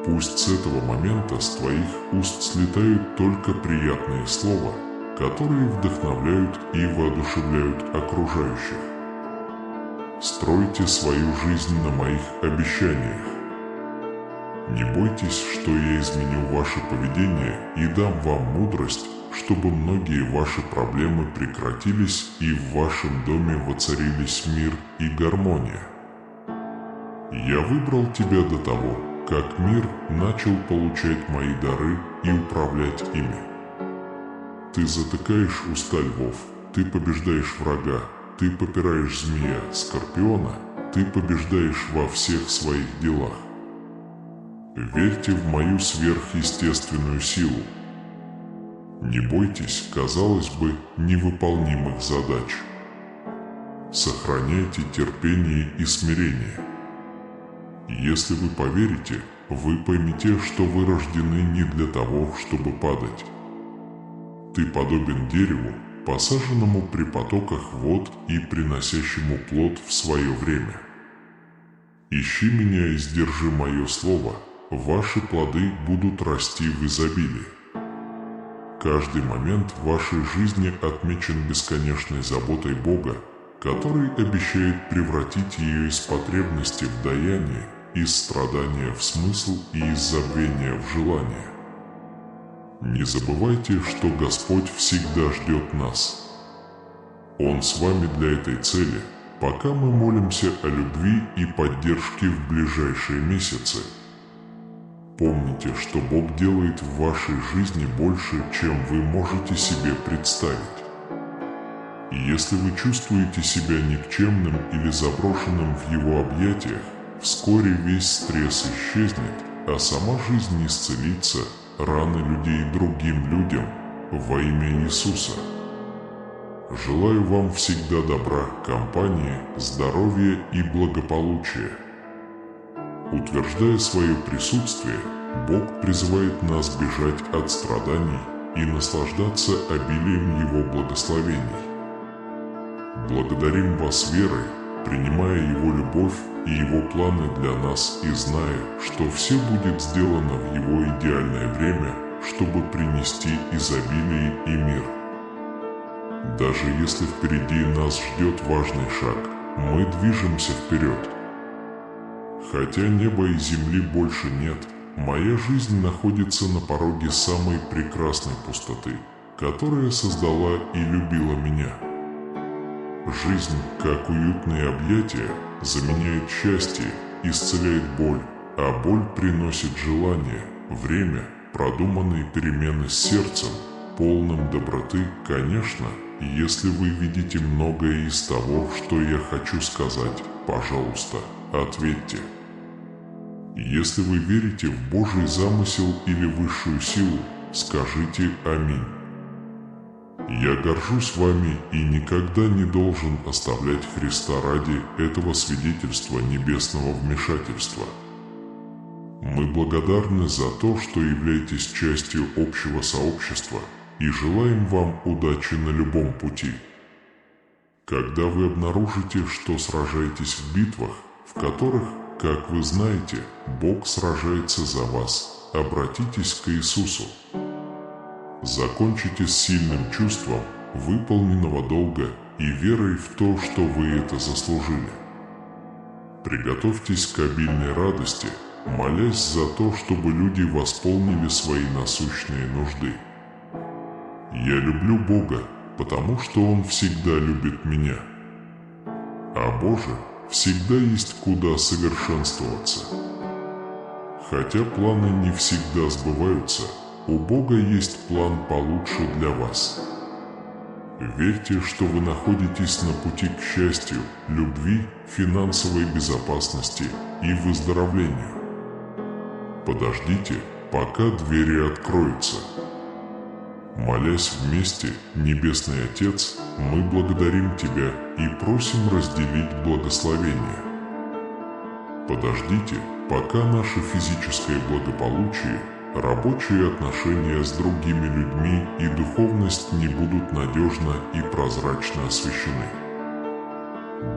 Пусть с этого момента с твоих уст слетают только приятные слова, которые вдохновляют и воодушевляют окружающих. Стройте свою жизнь на моих обещаниях. Не бойтесь, что я изменю ваше поведение и дам вам мудрость, чтобы многие ваши проблемы прекратились и в вашем доме воцарились мир и гармония. Я выбрал тебя до того, как мир начал получать мои дары и управлять ими. Ты затыкаешь уста львов, ты побеждаешь врага, ты попираешь змея, скорпиона, ты побеждаешь во всех своих делах. Верьте в мою сверхъестественную силу. Не бойтесь, казалось бы, невыполнимых задач. Сохраняйте терпение и смирение. Если вы поверите, вы поймете, что вы рождены не для того, чтобы падать. Ты подобен дереву, посаженному при потоках вод и приносящему плод в свое время. Ищи меня и сдержи мое слово, ваши плоды будут расти в изобилии. Каждый момент вашей жизни отмечен бесконечной заботой Бога, который обещает превратить ее из потребности в даяние, из страдания в смысл и из забвения в желание. Не забывайте, что Господь всегда ждет нас. Он с вами для этой цели, пока мы молимся о любви и поддержке в ближайшие месяцы. Помните, что Бог делает в вашей жизни больше, чем вы можете себе представить. И если вы чувствуете себя никчемным или заброшенным в Его объятиях, вскоре весь стресс исчезнет, а сама жизнь исцелится, раны людей другим людям, во имя Иисуса. Желаю вам всегда добра, компании, здоровья и благополучия. Утверждая свое присутствие, Бог призывает нас бежать от страданий и наслаждаться обилием Его благословений. Благодарим вас верой, принимая Его любовь и Его планы для нас и зная, что все будет сделано в Его идеальное время, чтобы принести изобилие и мир. Даже если впереди нас ждет важный шаг, мы движемся вперед. Хотя неба и земли больше нет, моя жизнь находится на пороге самой прекрасной пустоты, которая создала и любила меня. Жизнь, как уютные объятия, заменяет счастье, исцеляет боль, а боль приносит желание, время, продуманные перемены с сердцем, полным доброты, конечно, если вы видите многое из того, что я хочу сказать, пожалуйста, ответьте. Если вы верите в Божий замысел или высшую силу, скажите «Аминь». Я горжусь вами и никогда не должен оставлять Христа ради этого свидетельства небесного вмешательства. Мы благодарны за то, что являетесь частью общего сообщества и желаем вам удачи на любом пути. Когда вы обнаружите, что сражаетесь в битвах, в которых, как вы знаете, Бог сражается за вас, обратитесь к Иисусу. Закончите с сильным чувством выполненного долга и верой в то, что вы это заслужили. Приготовьтесь к обильной радости, молясь за то, чтобы люди восполнили свои насущные нужды. Я люблю Бога, потому что Он всегда любит меня. А Боже, всегда есть куда совершенствоваться. Хотя планы не всегда сбываются, у Бога есть план получше для вас. Верьте, что вы находитесь на пути к счастью, любви, финансовой безопасности и выздоровлению. Подождите, пока двери откроются. Молясь вместе, Небесный Отец, мы благодарим Тебя и просим разделить благословение. Подождите, пока наше физическое благополучие, рабочие отношения с другими людьми и духовность не будут надежно и прозрачно освящены.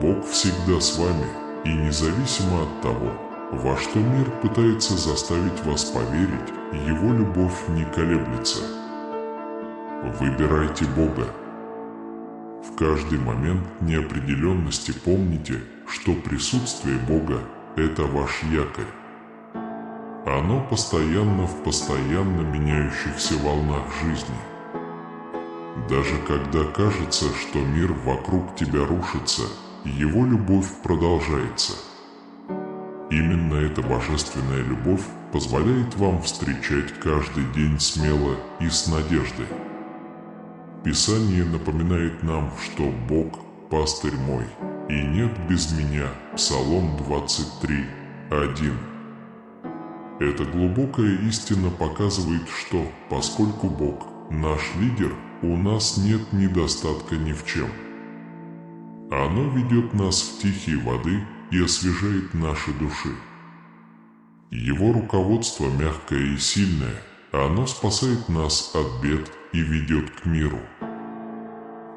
Бог всегда с вами, и независимо от того, во что мир пытается заставить вас поверить, Его любовь не колеблется. Выбирайте Бога. В каждый момент неопределенности помните, что присутствие Бога – это ваш якорь. Оно постоянно в постоянно меняющихся волнах жизни. Даже когда кажется, что мир вокруг тебя рушится, Его любовь продолжается. Именно эта божественная любовь позволяет вам встречать каждый день смело и с надеждой. Писание напоминает нам, что Бог – пастырь мой, и нет без меня. Псалом 23:1. Эта глубокая истина показывает, что, поскольку Бог – наш лидер, у нас нет недостатка ни в чем. Оно ведет нас в тихие воды и освежает наши души. Его руководство мягкое и сильное, оно спасает нас от бед и ведет к миру.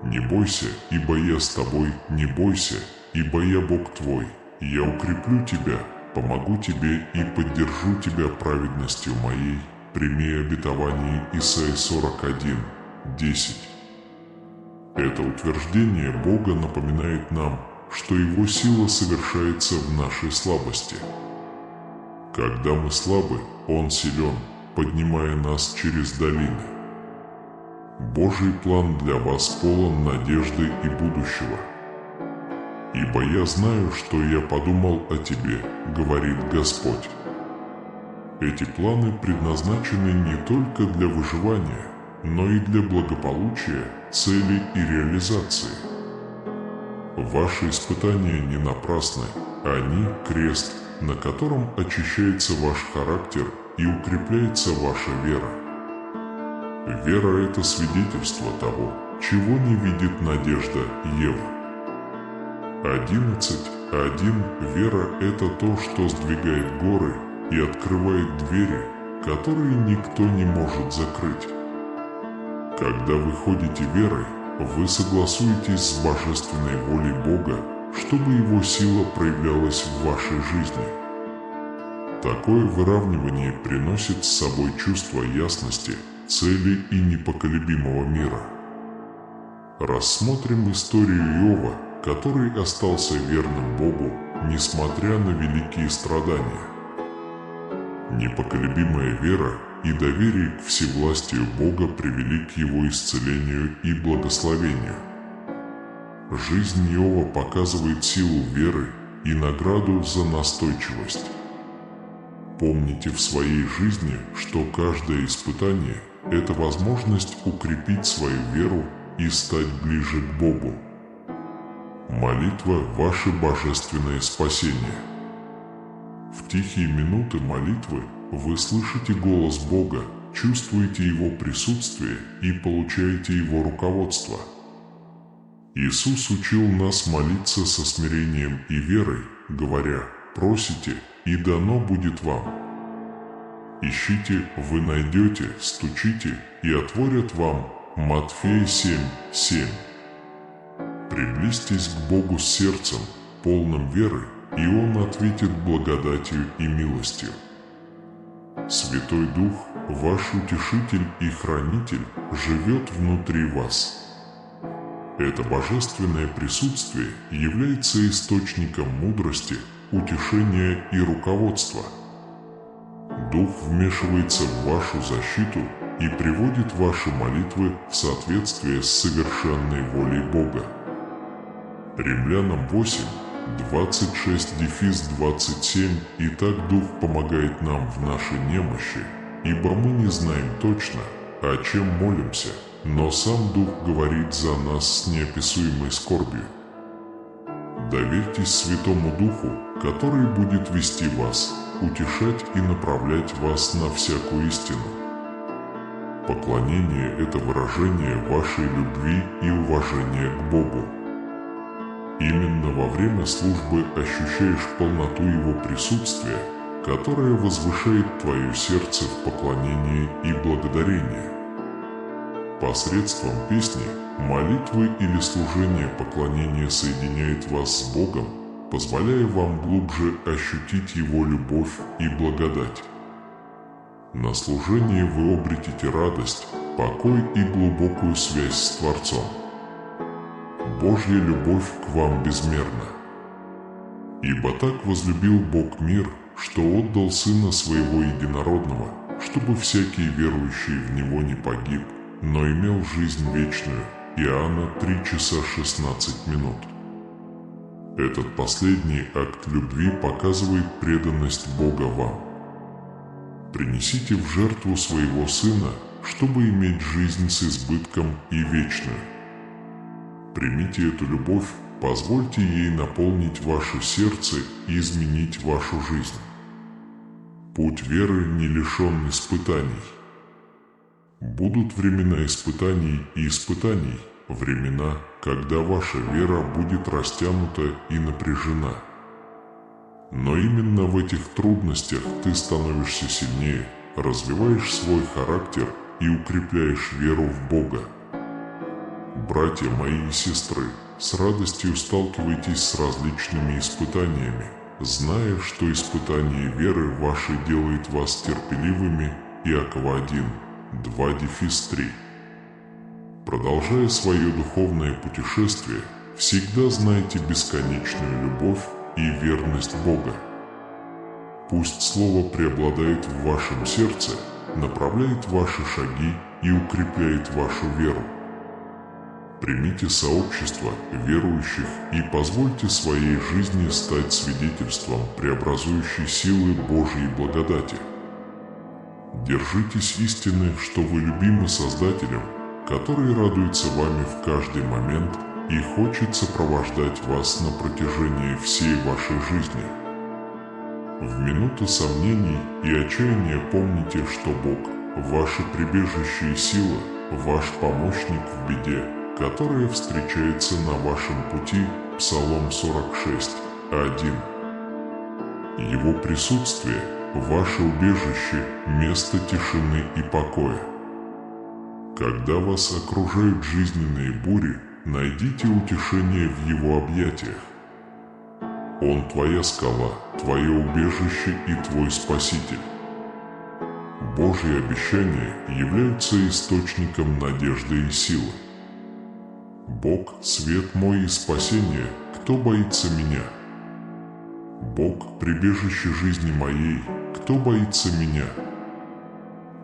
Не бойся, ибо я с тобой, не бойся, ибо я Бог твой, я укреплю тебя, помогу тебе и поддержу тебя праведностью моей. Прими обетование Исайи 41:10. Это утверждение Бога напоминает нам, что Его сила совершается в нашей слабости. Когда мы слабы, Он силен, поднимая нас через долины. Божий план для вас полон надежды и будущего. «Ибо я знаю, что я подумал о тебе, — говорит Господь». Эти планы предназначены не только для выживания, но и для благополучия, цели и реализации. Ваши испытания не напрасны, они – крест, на котором очищается ваш характер и укрепляется ваша вера. Вера – это свидетельство того, чего не видит надежда Евы. 11:1. Вера – это то, что сдвигает горы и открывает двери, которые никто не может закрыть. Когда вы ходите верой, вы согласуетесь с божественной волей Бога, чтобы Его сила проявлялась в вашей жизни. Такое выравнивание приносит с собой чувство ясности, цели и непоколебимого мира. Рассмотрим историю Иова, который остался верным Богу, несмотря на великие страдания. Непоколебимая вера и доверие к всевластию Бога привели к Его исцелению и благословению. Жизнь Иова показывает силу веры и награду за настойчивость. Помните в своей жизни, что каждое испытание – это возможность укрепить свою веру и стать ближе к Богу. Молитва – ваше божественное спасение. В тихие минуты молитвы вы слышите голос Бога, чувствуете Его присутствие и получаете Его руководство. Иисус учил нас молиться со смирением и верой, говоря: «Просите, и дано будет вам. Ищите, вы найдете, стучите, и отворят вам». Матфея 7:7. Приблизьтесь к Богу с сердцем, полным веры, и Он ответит благодатью и милостью. Святой Дух, ваш утешитель и хранитель, живет внутри вас. Это божественное присутствие является источником мудрости, утешения и руководства. Дух вмешивается в вашу защиту и приводит ваши молитвы в соответствие с совершенной волей Бога. Римлянам 8, 26-27. Итак, Дух помогает нам в нашей немощи, ибо мы не знаем точно, о чем молимся, но сам Дух говорит за нас с неописуемой скорбью. Доверьтесь Святому Духу, который будет вести вас, утешать и направлять вас на всякую истину. Поклонение – это выражение вашей любви и уважения к Богу. Именно во время службы ощущаешь полноту Его присутствия, которое возвышает твое сердце в поклонении и благодарении. Посредством песни, молитвы или служения поклонения соединяет вас с Богом, позволяя вам глубже ощутить Его любовь и благодать. На служении вы обретете радость, покой и глубокую связь с Творцом. Божья любовь к вам безмерна. Ибо так возлюбил Бог мир, что отдал Сына Своего Единородного, чтобы всякий верующий в Него не погиб, но имел жизнь вечную. Иоанна 3:16. Этот последний акт любви показывает преданность Бога вам. Принесите в жертву своего Сына, чтобы иметь жизнь с избытком и вечную. Примите эту любовь, позвольте ей наполнить ваше сердце и изменить вашу жизнь. Путь веры не лишен испытаний. Будут времена испытаний и испытаний, времена, когда ваша вера будет растянута и напряжена. Но именно в этих трудностях ты становишься сильнее, развиваешь свой характер и укрепляешь веру в Бога. Братья мои и сестры, с радостью сталкивайтесь с различными испытаниями, зная, что испытание веры вашей делает вас терпеливыми. Иакова 1, 2-3. Продолжая свое духовное путешествие, всегда знайте бесконечную любовь и верность Бога. Пусть Слово преобладает в вашем сердце, направляет ваши шаги и укрепляет вашу веру. Примите сообщество верующих и позвольте своей жизни стать свидетельством преобразующей силы Божьей благодати. Держитесь истины, что вы любимы Создателем, который радуется вами в каждый момент и хочет сопровождать вас на протяжении всей вашей жизни. В минуты сомнений и отчаяния помните, что Бог – ваше прибежище и сила, ваш помощник в беде, которая встречается на вашем пути. Псалом 46:1. Его присутствие – ваше убежище, место тишины и покоя. Когда вас окружают жизненные бури, найдите утешение в Его объятиях. Он твоя скала, твое убежище и твой Спаситель. Божьи обещания являются источником надежды и силы. Бог – свет мой и спасение, кто боится меня? Бог – прибежище жизни моей, кто боится меня?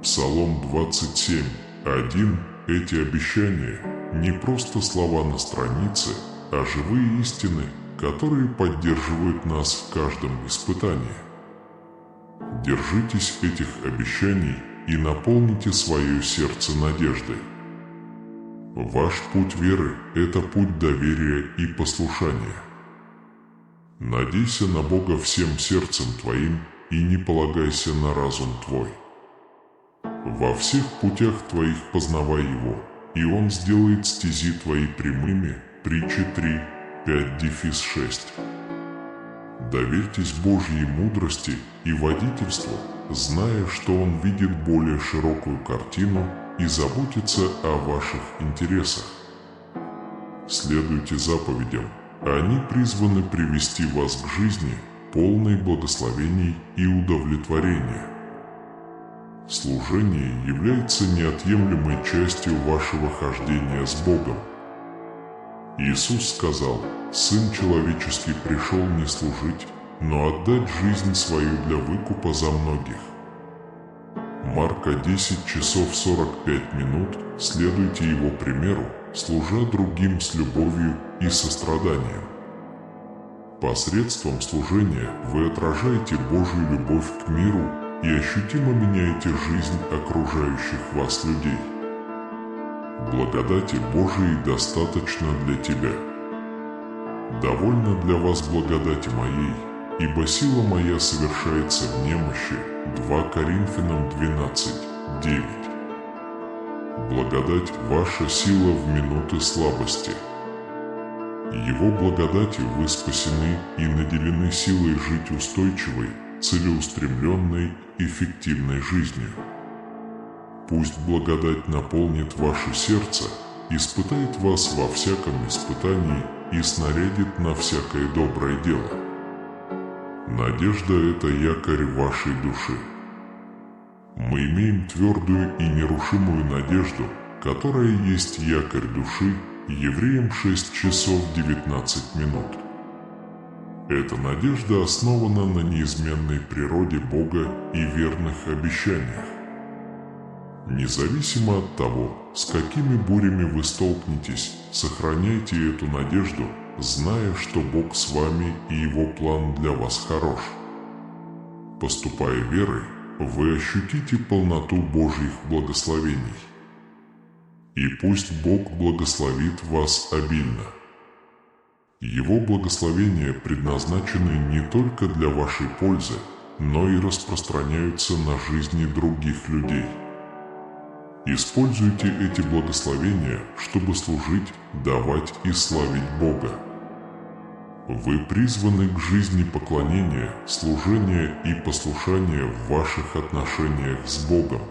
Псалом 27:1. Эти обещания – не просто слова на странице, а живые истины, которые поддерживают нас в каждом испытании. Держитесь этих обещаний и наполните свое сердце надеждой. Ваш путь веры – это путь доверия и послушания. Надейся на Бога всем сердцем твоим и не полагайся на разум твой. Во всех путях твоих познавай Его, и Он сделает стези твои прямыми. Притча 3, 5-6. Доверьтесь Божьей мудрости и водительству, зная, что Он видит более широкую картину и заботится о ваших интересах. Следуйте заповедям, они призваны привести вас к жизни, полной благословений и удовлетворения. Служение является неотъемлемой частью вашего хождения с Богом. Иисус сказал: «Сын человеческий пришел не служить, но отдать жизнь свою для выкупа за многих». Марка 10 часов 45 минут, следуйте Его примеру, служа другим с любовью и состраданием. Посредством служения вы отражаете Божью любовь к миру и ощутимо меняете жизнь окружающих вас людей. Благодати Божией достаточно для тебя. Довольно для вас благодати моей, ибо сила моя совершается в немощи. 2 Коринфянам 12:9. Благодать – ваша сила в минуты слабости. Его благодатью вы спасены и наделены силой жить устойчивой, целеустремленной, эффективной жизнью. Пусть благодать наполнит ваше сердце, испытает вас во всяком испытании и снарядит на всякое доброе дело. Надежда – это якорь вашей души. Мы имеем твердую и нерушимую надежду, которая есть якорь души. Евреям 6 часов 19 минут. Эта надежда основана на неизменной природе Бога и верных обещаниях. Независимо от того, с какими бурями вы столкнетесь, сохраняйте эту надежду, зная, что Бог с вами и Его план для вас хорош. Поступая верой, вы ощутите полноту Божьих благословений. И пусть Бог благословит вас обильно. Его благословения предназначены не только для вашей пользы, но и распространяются на жизни других людей. Используйте эти благословения, чтобы служить, давать и славить Бога. Вы призваны к жизни поклонения, служения и послушания в ваших отношениях с Богом.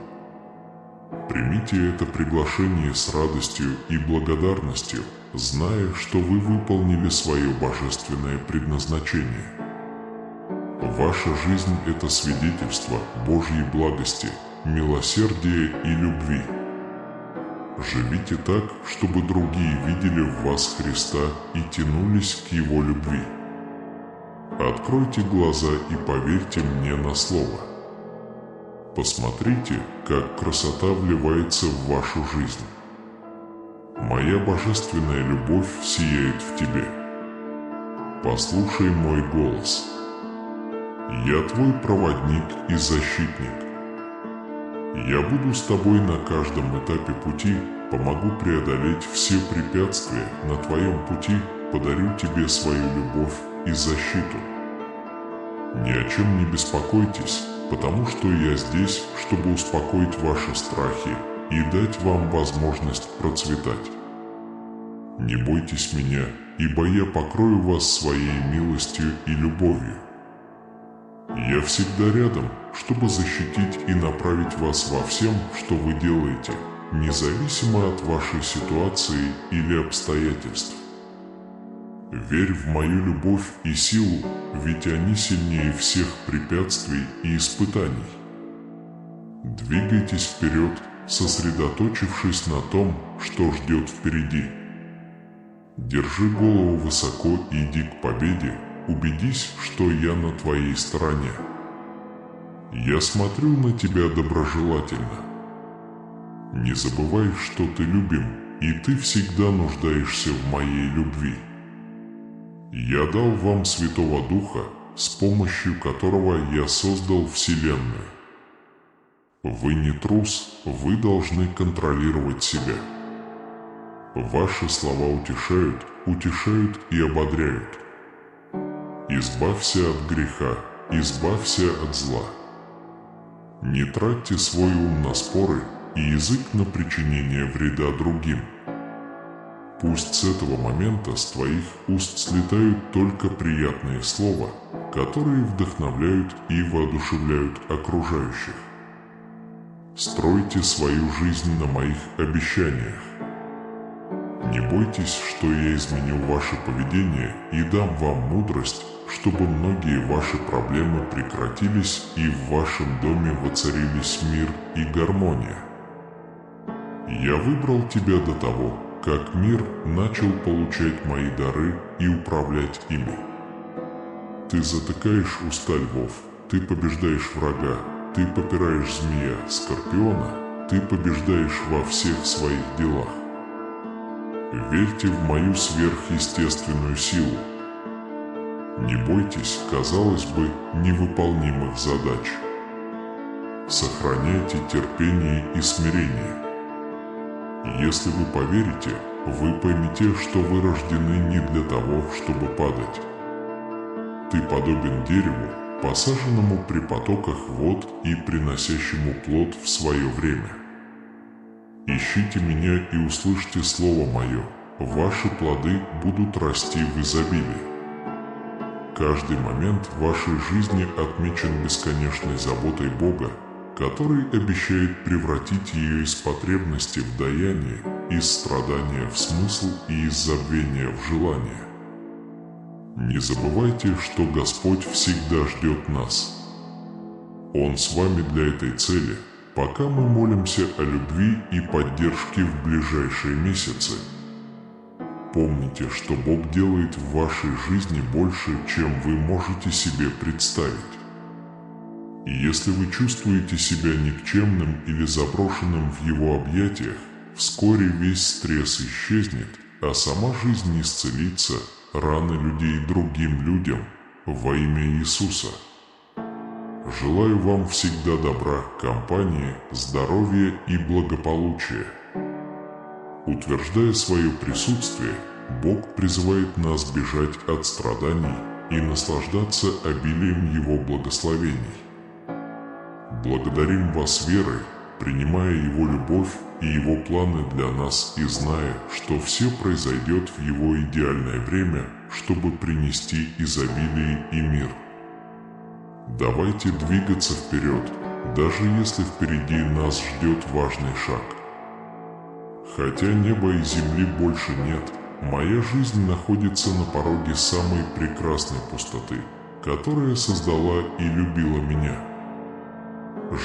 Примите это приглашение с радостью и благодарностью, зная, что вы выполнили свое божественное предназначение. Ваша жизнь – это свидетельство Божьей благости, милосердия и любви. Живите так, чтобы другие видели в вас Христа и тянулись к Его любви. Откройте глаза и поверьте мне на слово. Посмотрите, как красота вливается в вашу жизнь. Моя божественная любовь сияет в тебе. Послушай мой голос. Я твой проводник и защитник. Я буду с тобой на каждом этапе пути, помогу преодолеть все препятствия на твоем пути, подарю тебе свою любовь и защиту. Ни о чем не беспокойтесь, потому что я здесь, чтобы успокоить ваши страхи и дать вам возможность процветать. Не бойтесь меня, ибо я покрою вас своей милостью и любовью. Я всегда рядом, чтобы защитить и направить вас во всем, что вы делаете, независимо от вашей ситуации или обстоятельств. Верь в мою любовь и силу, ведь они сильнее всех препятствий и испытаний. Двигайтесь вперед, сосредоточившись на том, что ждет впереди. Держи голову высоко и иди к победе, убедись, что я на твоей стороне. Я смотрю на тебя доброжелательно. Не забывай, что ты любим, и ты всегда нуждаешься в моей любви. Я дал вам Святого Духа, с помощью которого я создал Вселенную. Вы не трус, вы должны контролировать себя. Ваши слова утешают и ободряют. Избавься от греха, избавься от зла. Не тратьте свой ум на споры и язык на причинение вреда другим. Пусть с этого момента с твоих уст слетают только приятные слова, которые вдохновляют и воодушевляют окружающих. Стройте свою жизнь на моих обещаниях. Не бойтесь, что я изменю ваше поведение и дам вам мудрость, чтобы многие ваши проблемы прекратились и в вашем доме воцарились мир и гармония. Я выбрал тебя до того, как мир начал получать мои дары и управлять ими. Ты затыкаешь уста львов, ты побеждаешь врага, ты попираешь змея, скорпиона, ты побеждаешь во всех своих делах. Верьте в мою сверхъестественную силу. Не бойтесь, казалось бы, невыполнимых задач. Сохраняйте терпение и смирение. Если вы поверите, вы поймете, что вы рождены не для того, чтобы падать. Ты подобен дереву, посаженному при потоках вод и приносящему плод в свое время. Ищите меня и услышьте слово мое, ваши плоды будут расти в изобилии. Каждый момент вашей жизни отмечен бесконечной заботой Бога, который обещает превратить ее из потребности в даяние, из страдания в смысл и из забвения в желание. Не забывайте, что Господь всегда ждет нас. Он с вами для этой цели, пока мы молимся о любви и поддержке в ближайшие месяцы. Помните, что Бог делает в вашей жизни больше, чем вы можете себе представить. И если вы чувствуете себя никчемным или заброшенным в Его объятиях, вскоре весь стресс исчезнет, а сама жизнь исцелится, раны людей другим людям, во имя Иисуса. Желаю вам всегда добра, компании, здоровья и благополучия. Утверждая свое присутствие, Бог призывает нас бежать от страданий и наслаждаться обилием Его благословений. Благодарим вас верой, принимая Его любовь и Его планы для нас и зная, что все произойдет в Его идеальное время, чтобы принести изобилие и мир. Давайте двигаться вперед, даже если впереди нас ждет важный шаг. Хотя неба и земли больше нет, моя жизнь находится на пороге самой прекрасной пустоты, которая создала и любила меня.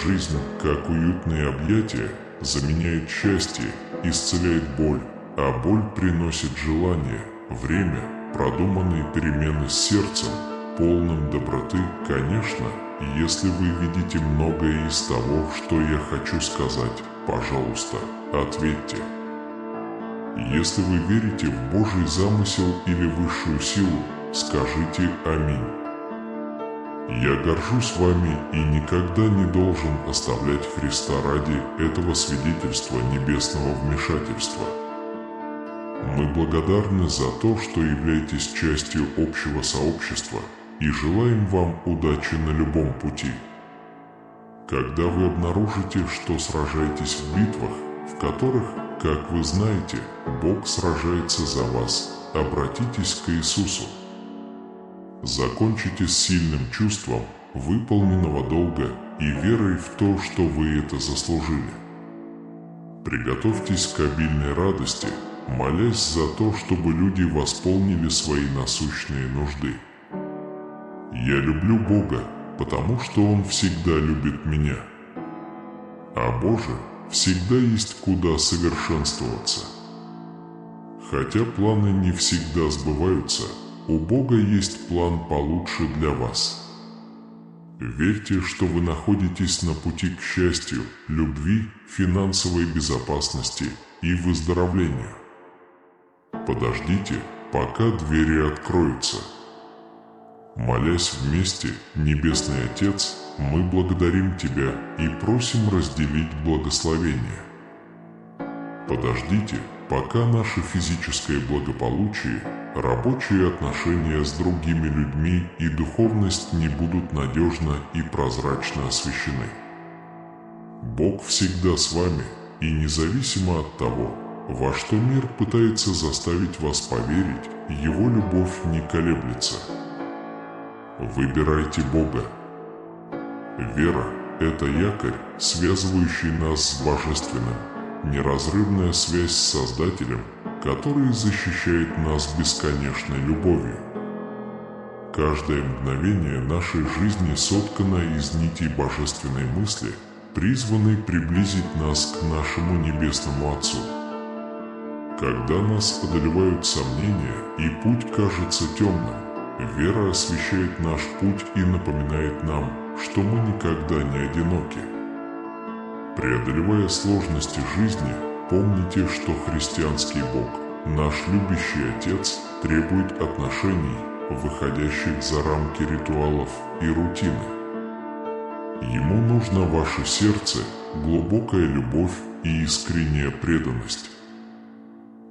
Жизнь, как уютные объятия, заменяет счастье, исцеляет боль, а боль приносит желание, время, продуманные перемены с сердцем, полным доброты, конечно, если вы видите многое из того, что я хочу сказать, пожалуйста, ответьте. Если вы верите в Божий замысел или высшую силу, скажите «Аминь». Я горжусь вами и никогда не должен оставлять Христа ради этого свидетельства небесного вмешательства. Мы благодарны за то, что являетесь частью общего сообщества и желаем вам удачи на любом пути. Когда вы обнаружите, что сражаетесь в битвах, в которых, как вы знаете, Бог сражается за вас, обратитесь к Иисусу. Закончите с сильным чувством выполненного долга и верой в то, что вы это заслужили. Приготовьтесь к обильной радости, молясь за то, чтобы люди восполнили свои насущные нужды. Я люблю Бога, потому что Он всегда любит меня. А Боже, всегда есть куда совершенствоваться. Хотя планы не всегда сбываются, у Бога есть план получше для вас. Верьте, что вы находитесь на пути к счастью, любви, финансовой безопасности и выздоровлению. Подождите, пока двери откроются. Молясь вместе, Небесный Отец, мы благодарим Тебя и просим разделить благословение. Подождите, пока наше физическое благополучие, рабочие отношения с другими людьми и духовность не будут надежно и прозрачно освящены. Бог всегда с вами, и независимо от того, во что мир пытается заставить вас поверить, Его любовь не колеблется. Выбирайте Бога. Вера – это якорь, связывающий нас с Божественным, неразрывная связь с Создателем, который защищает нас бесконечной любовью. Каждое мгновение нашей жизни соткано из нитей божественной мысли, призванной приблизить нас к нашему Небесному Отцу. Когда нас одолевают сомнения и путь кажется темным, вера освещает наш путь и напоминает нам, что мы никогда не одиноки. Преодолевая сложности жизни, помните, что христианский Бог, наш любящий Отец, требует отношений, выходящих за рамки ритуалов и рутины. Ему нужно ваше сердце, глубокая любовь и искренняя преданность.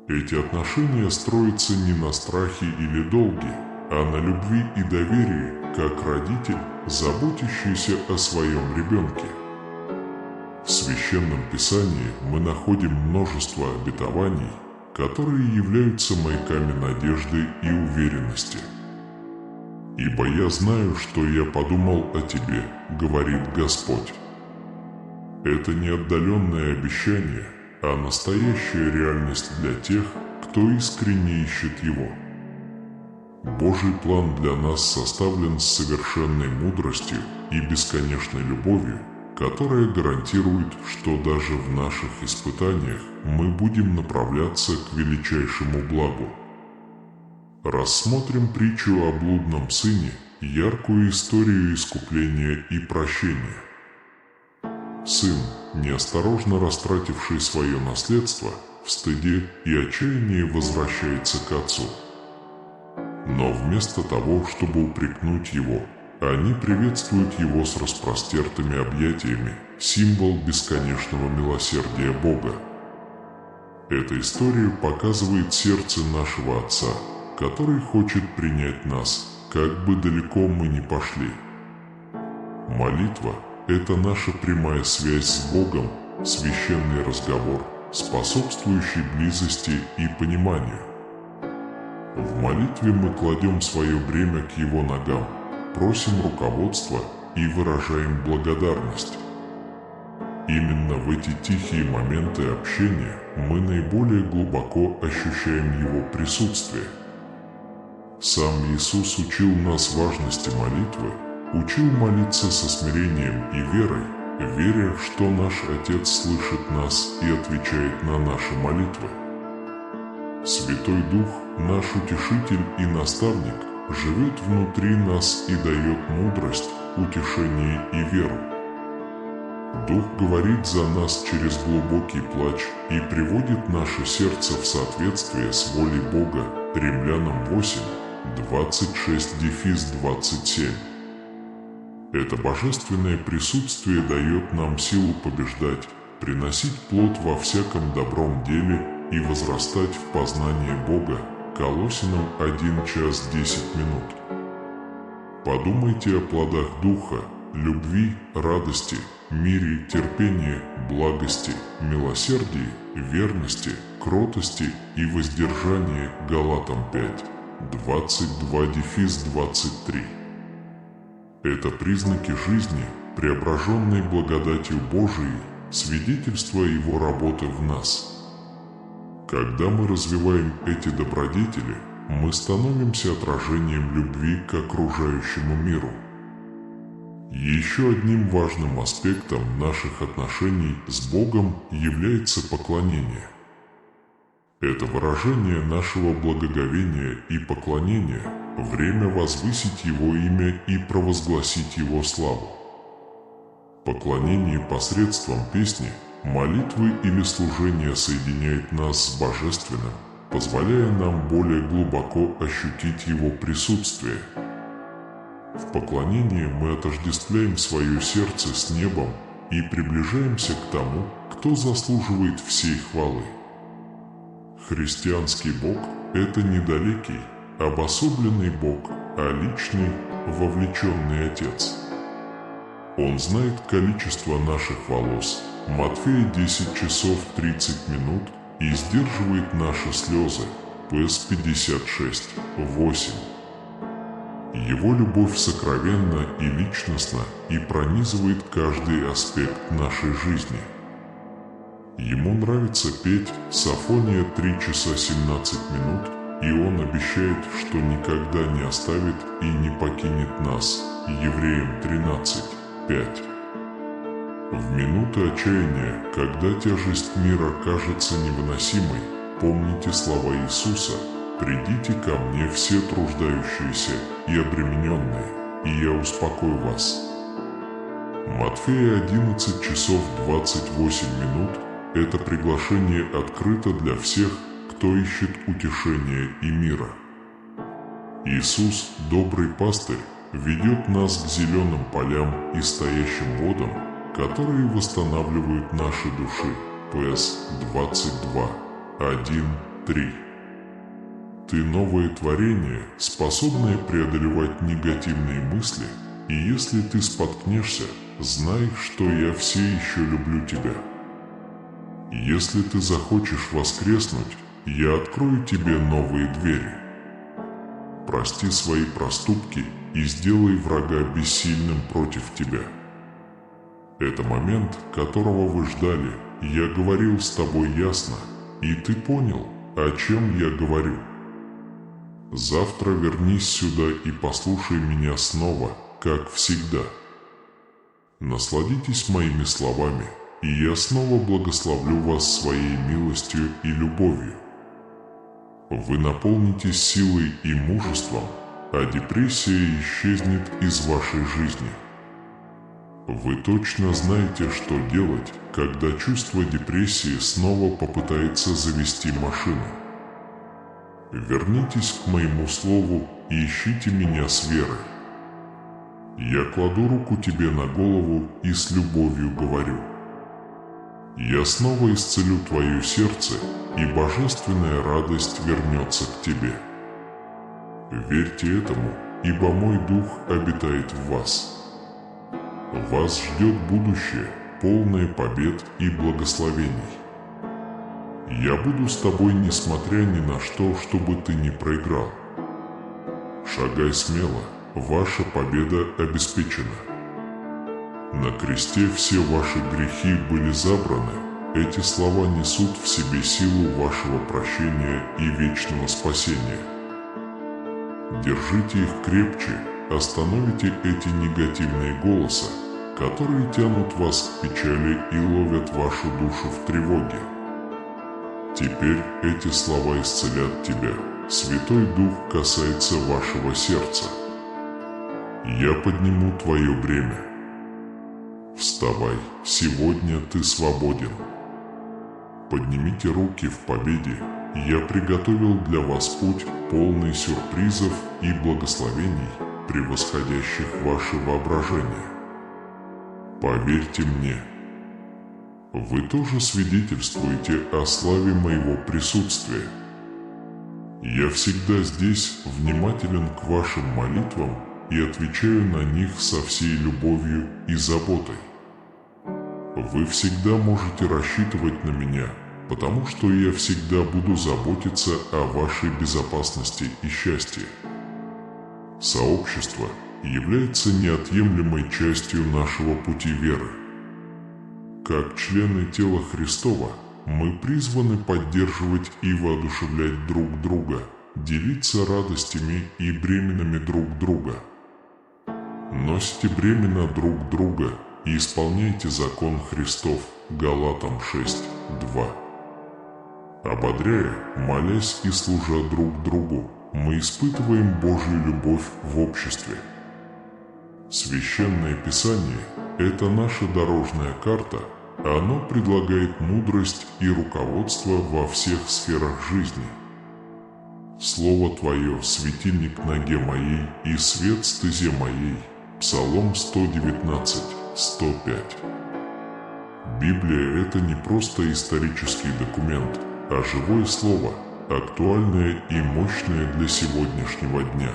Эти отношения строятся не на страхе или долге, а на любви и доверии, как родитель, заботящийся о своем ребенке. В Священном Писании мы находим множество обетований, которые являются маяками надежды и уверенности. «Ибо я знаю, что я подумал о тебе, — говорит Господь». Это не отдаленное обещание, а настоящая реальность для тех, кто искренне ищет Его. Божий план для нас составлен с совершенной мудростью и бесконечной любовью, которая гарантирует, что даже в наших испытаниях мы будем направляться к величайшему благу. Рассмотрим притчу о блудном сыне, яркую историю искупления и прощения. Сын, неосторожно растративший свое наследство, в стыде и отчаянии возвращается к отцу. Но вместо того, чтобы упрекнуть его, они приветствуют его с распростертыми объятиями, символ бесконечного милосердия Бога. Эта история показывает сердце нашего Отца, который хочет принять нас, как бы далеко мы ни пошли. Молитва – это наша прямая связь с Богом, священный разговор, способствующий близости и пониманию. В молитве мы кладем свое бремя к Его ногам, просим руководства и выражаем благодарность. Именно в эти тихие моменты общения мы наиболее глубоко ощущаем Его присутствие. Сам Иисус учил нас важности молитвы, учил молиться со смирением и верой, веря, что наш Отец слышит нас и отвечает на наши молитвы. Святой Дух, наш утешитель и наставник, живет внутри нас и дает мудрость, утешение и веру. Дух говорит за нас через глубокий плач и приводит наше сердце в соответствие с волей Бога. Римлянам 8, 26-27. Это божественное присутствие дает нам силу побеждать, приносить плод во всяком добром деле и возрастать в познании Бога. Колоссянам 1:10. Подумайте о плодах Духа, любви, радости, мире, терпении, благости, милосердии, верности, кротости и воздержании. Галатам 5, 22-23. Это признаки жизни, преображенной благодатью Божией, свидетельство Его работы в нас. Когда мы развиваем эти добродетели, мы становимся отражением любви к окружающему миру. Еще одним важным аспектом наших отношений с Богом является поклонение. Это выражение нашего благоговения и поклонения, время возвысить Его имя и провозгласить Его славу. Поклонение посредством песни, молитвы или служения соединяет нас с Божественным, позволяя нам более глубоко ощутить Его присутствие. В поклонении мы отождествляем свое сердце с небом и приближаемся к тому, кто заслуживает всей хвалы. Христианский Бог – это не далекий, обособленный Бог, а личный, вовлеченный Отец. Он знает количество наших волос, Матфея 10 часов 30 минут, и сдерживает наши слезы, Пс 56, 8. Его любовь сокровенна и личностна и пронизывает каждый аспект нашей жизни. Ему нравится петь Сафония 3 часа 17 минут, и он обещает, что никогда не оставит и не покинет нас. Евреям 13, 5. В минуты отчаяния, когда тяжесть мира кажется невыносимой, помните слова Иисуса: «Придите ко мне все труждающиеся и обремененные, и я успокою вас». Матфея 11 часов 28 минут – это приглашение открыто для всех, кто ищет утешения и мира. Иисус, добрый пастырь, ведет нас к зеленым полям и стоящим водам, которые восстанавливают наши души. Пс 22, 1, 3. Ты новое творение, способное преодолевать негативные мысли, и если ты споткнешься, знай, что я все еще люблю тебя. Если ты захочешь воскреснуть, я открою тебе новые двери. Прости свои проступки и сделай врага бессильным против тебя. Это момент, которого вы ждали. Я говорил с тобой ясно, и ты понял, о чем я говорю. Завтра вернись сюда и послушай меня снова, как всегда. Насладитесь моими словами, и я снова благословлю вас своей милостью и любовью. Вы наполнитесь силой и мужеством, а депрессия исчезнет из вашей жизни. Вы точно знаете, что делать, когда чувство депрессии снова попытается завести машину. Вернитесь к моему слову и ищите меня с верой. Я кладу руку тебе на голову и с любовью говорю: я снова исцелю твое сердце, и божественная радость вернется к тебе. Верьте этому, ибо мой дух обитает в вас. Вас ждет будущее, полное побед и благословений. Я буду с тобой, несмотря ни на что, чтобы ты не проиграл. Шагай смело, ваша победа обеспечена. На кресте все ваши грехи были забраны. Эти слова несут в себе силу вашего прощения и вечного спасения. Держите их крепче, остановите эти негативные голоса, которые тянут вас к печали и ловят вашу душу в тревоге. Теперь эти слова исцелят тебя. Святой Дух касается вашего сердца. Я подниму твое бремя. Вставай, сегодня ты свободен. Поднимите руки в победе. Я приготовил для вас путь, полный сюрпризов и благословений, превосходящих ваше воображение. Поверьте мне. Вы тоже свидетельствуете о славе моего присутствия. Я всегда здесь, внимателен к вашим молитвам и отвечаю на них со всей любовью и заботой. Вы всегда можете рассчитывать на меня, потому что я всегда буду заботиться о вашей безопасности и счастье. Сообщество является неотъемлемой частью нашего пути веры. Как члены тела Христова, мы призваны поддерживать и воодушевлять друг друга, делиться радостями и бременами друг друга. Носите бремена друг друга и исполняйте закон Христов. Галатам 6:2. Ободряя, молясь и служа друг другу, мы испытываем Божью любовь в обществе. Священное Писание – это наша дорожная карта. Оно предлагает мудрость и руководство во всех сферах жизни. Слово Твое – светильник ноге моей и свет стезе моей. Псалом 119, 105. Библия – это не просто исторический документ, а живое слово, актуальное и мощное для сегодняшнего дня.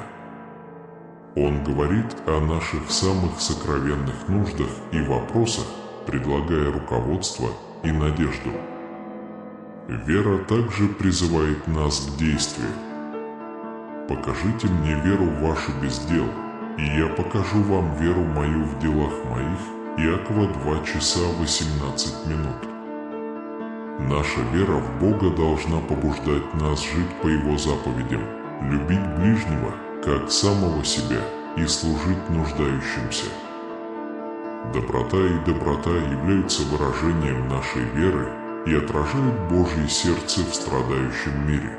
Он говорит о наших самых сокровенных нуждах и вопросах, предлагая руководство и надежду. Вера также призывает нас к действию. «Покажите мне веру вашу без дел, и я покажу вам веру мою в делах моих». Иакова 2 часа 18 минут. Наша вера в Бога должна побуждать нас жить по Его заповедям, любить ближнего, как самого себя, и служить нуждающимся. Доброта являются выражением нашей веры и отражают Божье сердце в страдающем мире.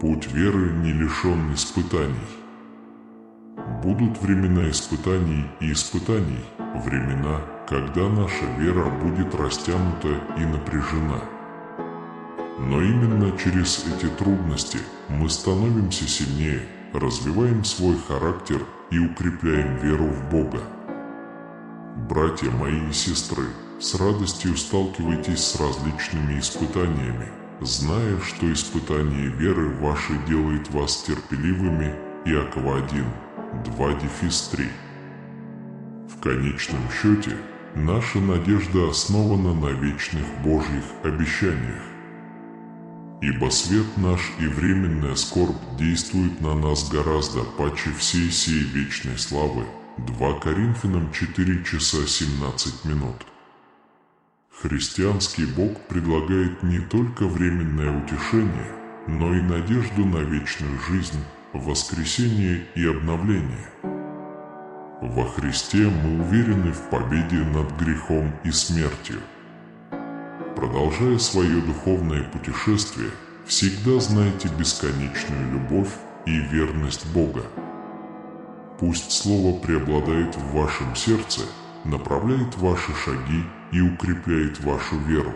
Путь веры не лишен испытаний. Будут времена испытаний и испытаний, времена, когда наша вера будет растянута и напряжена. Но именно через эти трудности мы становимся сильнее, развиваем свой характер и укрепляем веру в Бога. Братья мои и сестры, с радостью сталкивайтесь с различными испытаниями, зная, что испытание веры вашей делает вас терпеливыми. Иакова 1, 2-3. В конечном счете, наша надежда основана на вечных Божьих обещаниях. Ибо свет наш и временная скорбь действуют на нас гораздо паче всей сей вечной славы. 2 Коринфянам 4 часа 17 минут. Христианский Бог предлагает не только временное утешение, но и надежду на вечную жизнь, воскресение и обновление. Во Христе мы уверены в победе над грехом и смертью. Продолжая свое духовное путешествие, всегда знайте бесконечную любовь и верность Бога. Пусть Слово преобладает в вашем сердце, направляет ваши шаги и укрепляет вашу веру.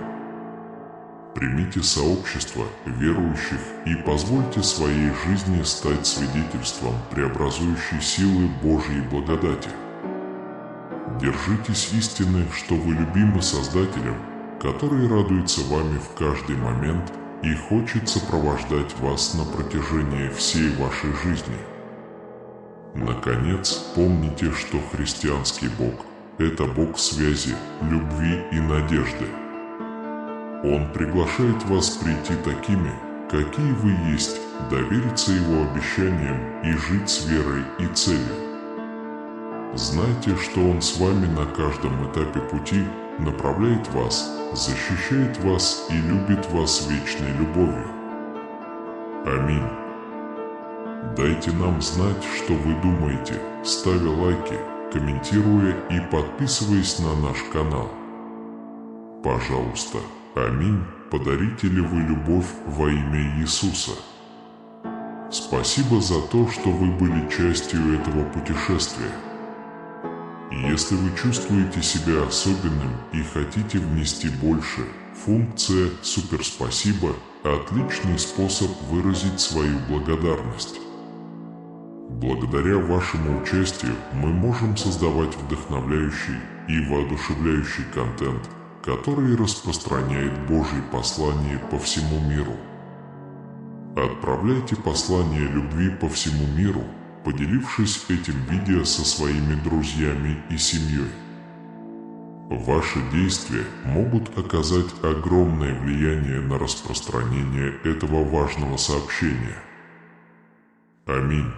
Примите сообщество верующих и позвольте своей жизни стать свидетельством преобразующей силы Божьей благодати. Держитесь истины, что вы любимы Создателем, который радуется вами в каждый момент и хочет сопровождать вас на протяжении всей вашей жизни. Наконец, помните, что христианский Бог – это Бог связи, любви и надежды. Он приглашает вас прийти такими, какие вы есть, довериться Его обещаниям и жить с верой и целью. Знайте, что Он с вами на каждом этапе пути, направляет вас, защищает вас и любит вас вечной любовью. Аминь. Дайте нам знать, что вы думаете, ставя лайки, комментируя и подписываясь на наш канал. Пожалуйста, аминь, подарите ли вы любовь во имя Иисуса? Спасибо за то, что вы были частью этого путешествия. Если вы чувствуете себя особенным и хотите внести больше, функция «Суперспасибо» – отличный способ выразить свою благодарность. Благодаря вашему участию мы можем создавать вдохновляющий и воодушевляющий контент, который распространяет Божье послание по всему миру. Отправляйте послание любви по всему миру, поделившись этим видео со своими друзьями и семьей. Ваши действия могут оказать огромное влияние на распространение этого важного сообщения. Аминь.